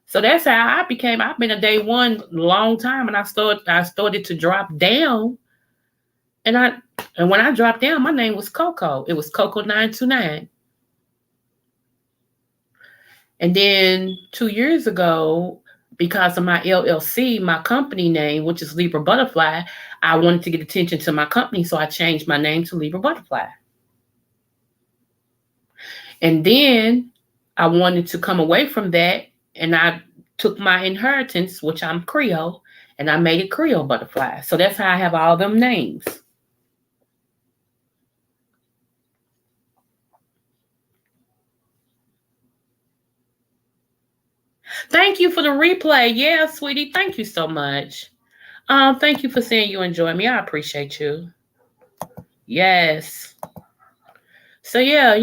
So that's how I've been a day one long time. And I started to drop down. And when I dropped down, my name was Coco. It was Coco 929. And then 2 years ago, because of my LLC, my company name, which is Libra Butterfly, I wanted to get attention to my company, so I changed my name to Libra Butterfly. And then I wanted to come away from that, and I took my inheritance, which I'm Creole, and I made it Creole Butterfly. So that's how I have all them names. Thank you for the replay. Yeah, sweetie. Thank you so much. Thank you for saying you enjoy me. I appreciate you. Yes. So yeah,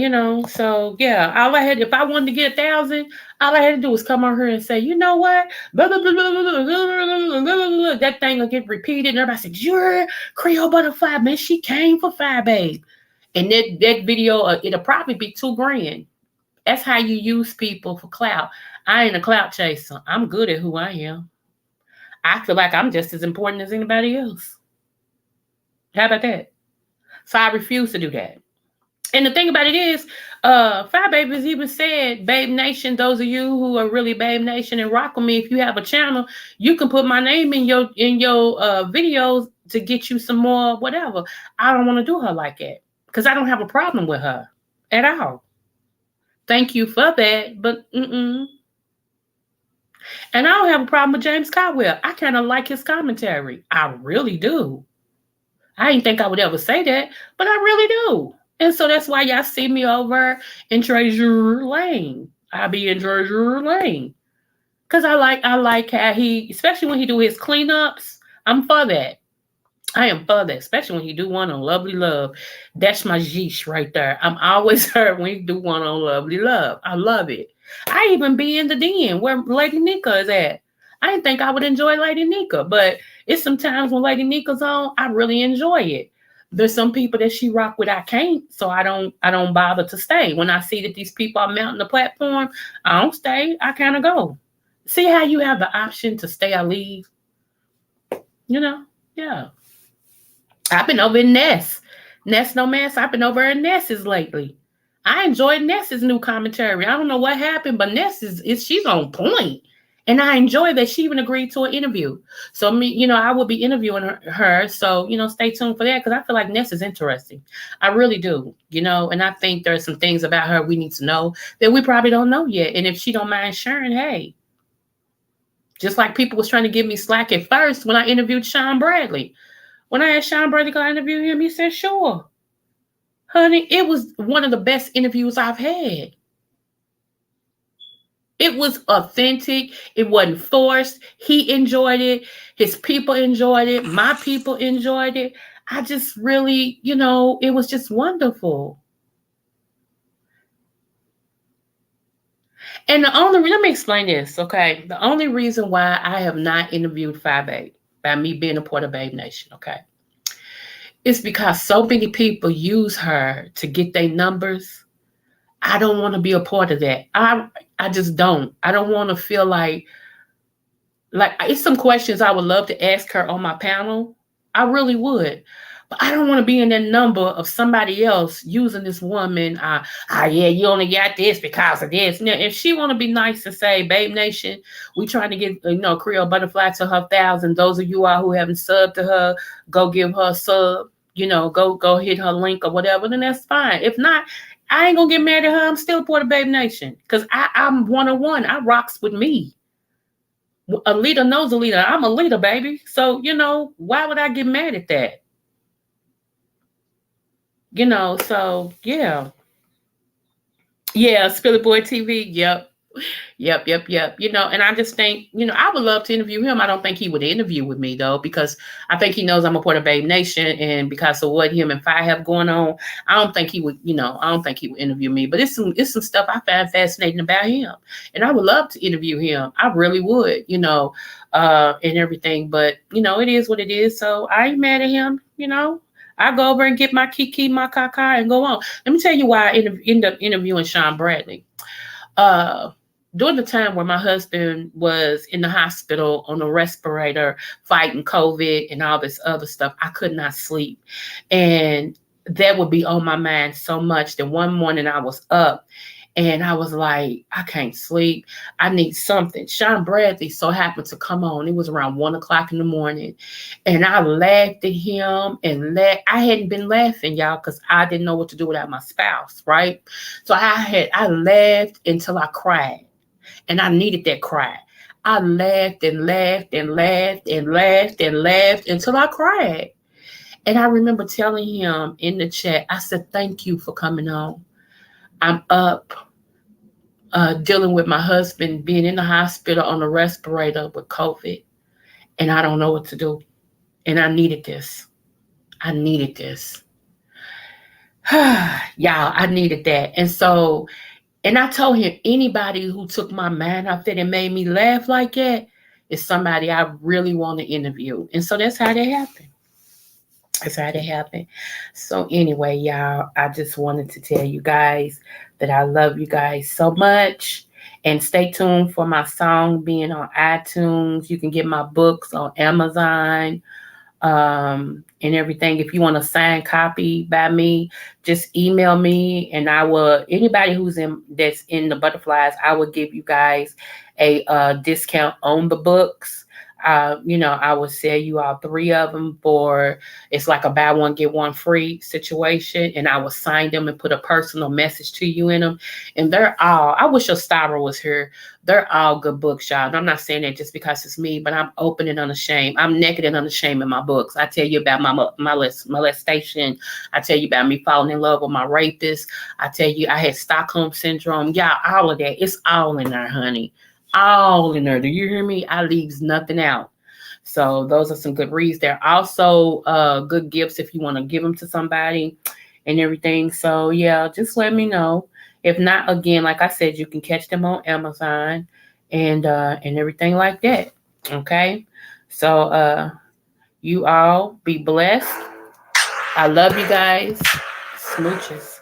all I had, if I wanted to get 1,000, all I had to do was come on here and say, you know what? Blah, blah, blah, blah, blah, blah, blah, blah, blah. That thing will get repeated. And everybody said, you're Creole Butterfly, man. She came for Phi Babe. And that video, it'll probably be $2,000. That's how you use people for clout. I ain't a clout chaser. I'm good at who I am. I feel like I'm just as important as anybody else. How about that? So I refuse to do that. And the thing about it is, Phi Babe has even said, Babe Nation, those of you who are really Babe Nation and rock with me, if you have a channel, you can put my name in your videos to get you some more whatever. I don't want to do her like that because I don't have a problem with her at all. Thank you for that, but And I don't have a problem with James Caldwell. I kind of like his commentary. I really do. I didn't think I would ever say that, but I really do. And so that's why y'all see me over in Treasure Lane. I be in Treasure Lane. Because I like how he, especially when he do his cleanups, I'm for that. I am for that, especially when you do one on Lovely Love. That's my geesh right there. I'm always heard when you do one on Lovely Love. I love it. I even be in the den where Lady Nika is at. I didn't think I would enjoy Lady Nika, but it's sometimes when Lady Nika's on, I really enjoy it. There's some people that she rock with I can't, so I don't bother to stay. When I see that these people are mounting the platform, I don't stay. I kind of go. See how you have the option to stay or leave? You know? Yeah. I've been over in Ness. Ness No Mess. I've been over in Ness's lately. I enjoyed Ness's new commentary. I don't know what happened, but Ness is she's on point. And I enjoy that she even agreed to an interview. So me, I will be interviewing her. So, stay tuned for that because I feel like Ness is interesting. I really do, and I think there's some things about her we need to know that we probably don't know yet. And if she don't mind sharing, hey, just like people was trying to give me slack at first when I interviewed Sean Bradley. When I asked Sean Brady to interview him, he said, sure. Honey, it was one of the best interviews I've had. It was authentic. It wasn't forced. He enjoyed it. His people enjoyed it. My people enjoyed it. I just really, it was just wonderful. And let me explain this, okay? The only reason why I have not interviewed 5'8", by me being a part of Babe Nation, okay? It's because so many people use her to get their numbers. I don't want to be a part of that. I just don't. I don't want to feel like it's some questions I would love to ask her on my panel. I really would. But I don't want to be in that number of somebody else using this woman. Yeah, you only got this because of this. Now, if she want to be nice and say, Babe Nation, we trying to get Creole Butterfly to her 1,000. Those of you all who haven't subbed to her, go give her a sub. Go hit her link or whatever. Then that's fine. If not, I ain't gonna get mad at her. I'm still part of Babe Nation because I'm 101. I rocks with me. A leader knows a leader. I'm a leader, baby. So why would I get mad at that? So yeah. Yeah, Spilly Boy TV. Yep. Yep. And I just think, I would love to interview him. I don't think he would interview with me though, because I think he knows I'm a part of Babe Nation, and because of what him and Fi have going on, I don't think he would, interview me. But it's some stuff I find fascinating about him. And I would love to interview him. I really would, and everything. But, it is what it is. So I ain't mad at him, I go over and get my kiki, my kaka, and go on. Let me tell you why I end up interviewing Sean Bradley. During the time where my husband was in the hospital on a respirator fighting COVID and all this other stuff, I could not sleep. And that would be on my mind so much that one morning I was up and I was like, I can't sleep. I need something. Sean Bradley so happened to come on. It was around 1:00 in the morning. And I laughed at him and I hadn't been laughing, y'all, because I didn't know what to do without my spouse, right? So I laughed until I cried. And I needed that cry. I laughed and laughed and laughed and laughed and laughed until I cried. And I remember telling him in the chat, I said, thank you for coming on. I'm up dealing with my husband being in the hospital on a respirator with COVID. And I don't know what to do. And I needed this. Y'all, I needed that. And I told him, anybody who took my mind off that and made me laugh like that is somebody I really want to interview. And so that's how that happened. So anyway, y'all, I just wanted to tell you guys that I love you guys so much. And stay tuned for my song being on iTunes. You can get my books on Amazon. And everything. If you want a signed copy by me, just email me, and anybody that's in the butterflies, I will give you guys a discount on the books. I will sell you all 3 of them it's like a buy one, get one free situation. And I will sign them and put a personal message to you in them. And I wish your Styra was here. They're all good books, y'all. And I'm not saying that just because it's me, but I'm open and unashamed. I'm naked and unashamed in my books. I tell you about my molestation. I tell you about me falling in love with my rapist. I tell you I had Stockholm syndrome. Y'all, all of that. It's all in there, honey. All in there. Do you hear me? I leaves nothing out. So those are some good reads. They're also good gifts if you want to give them to somebody and everything. So yeah, just let me know. If not, again, like I said, you can catch them on Amazon and everything like that. Okay. So you all be blessed. I love you guys. Smooches.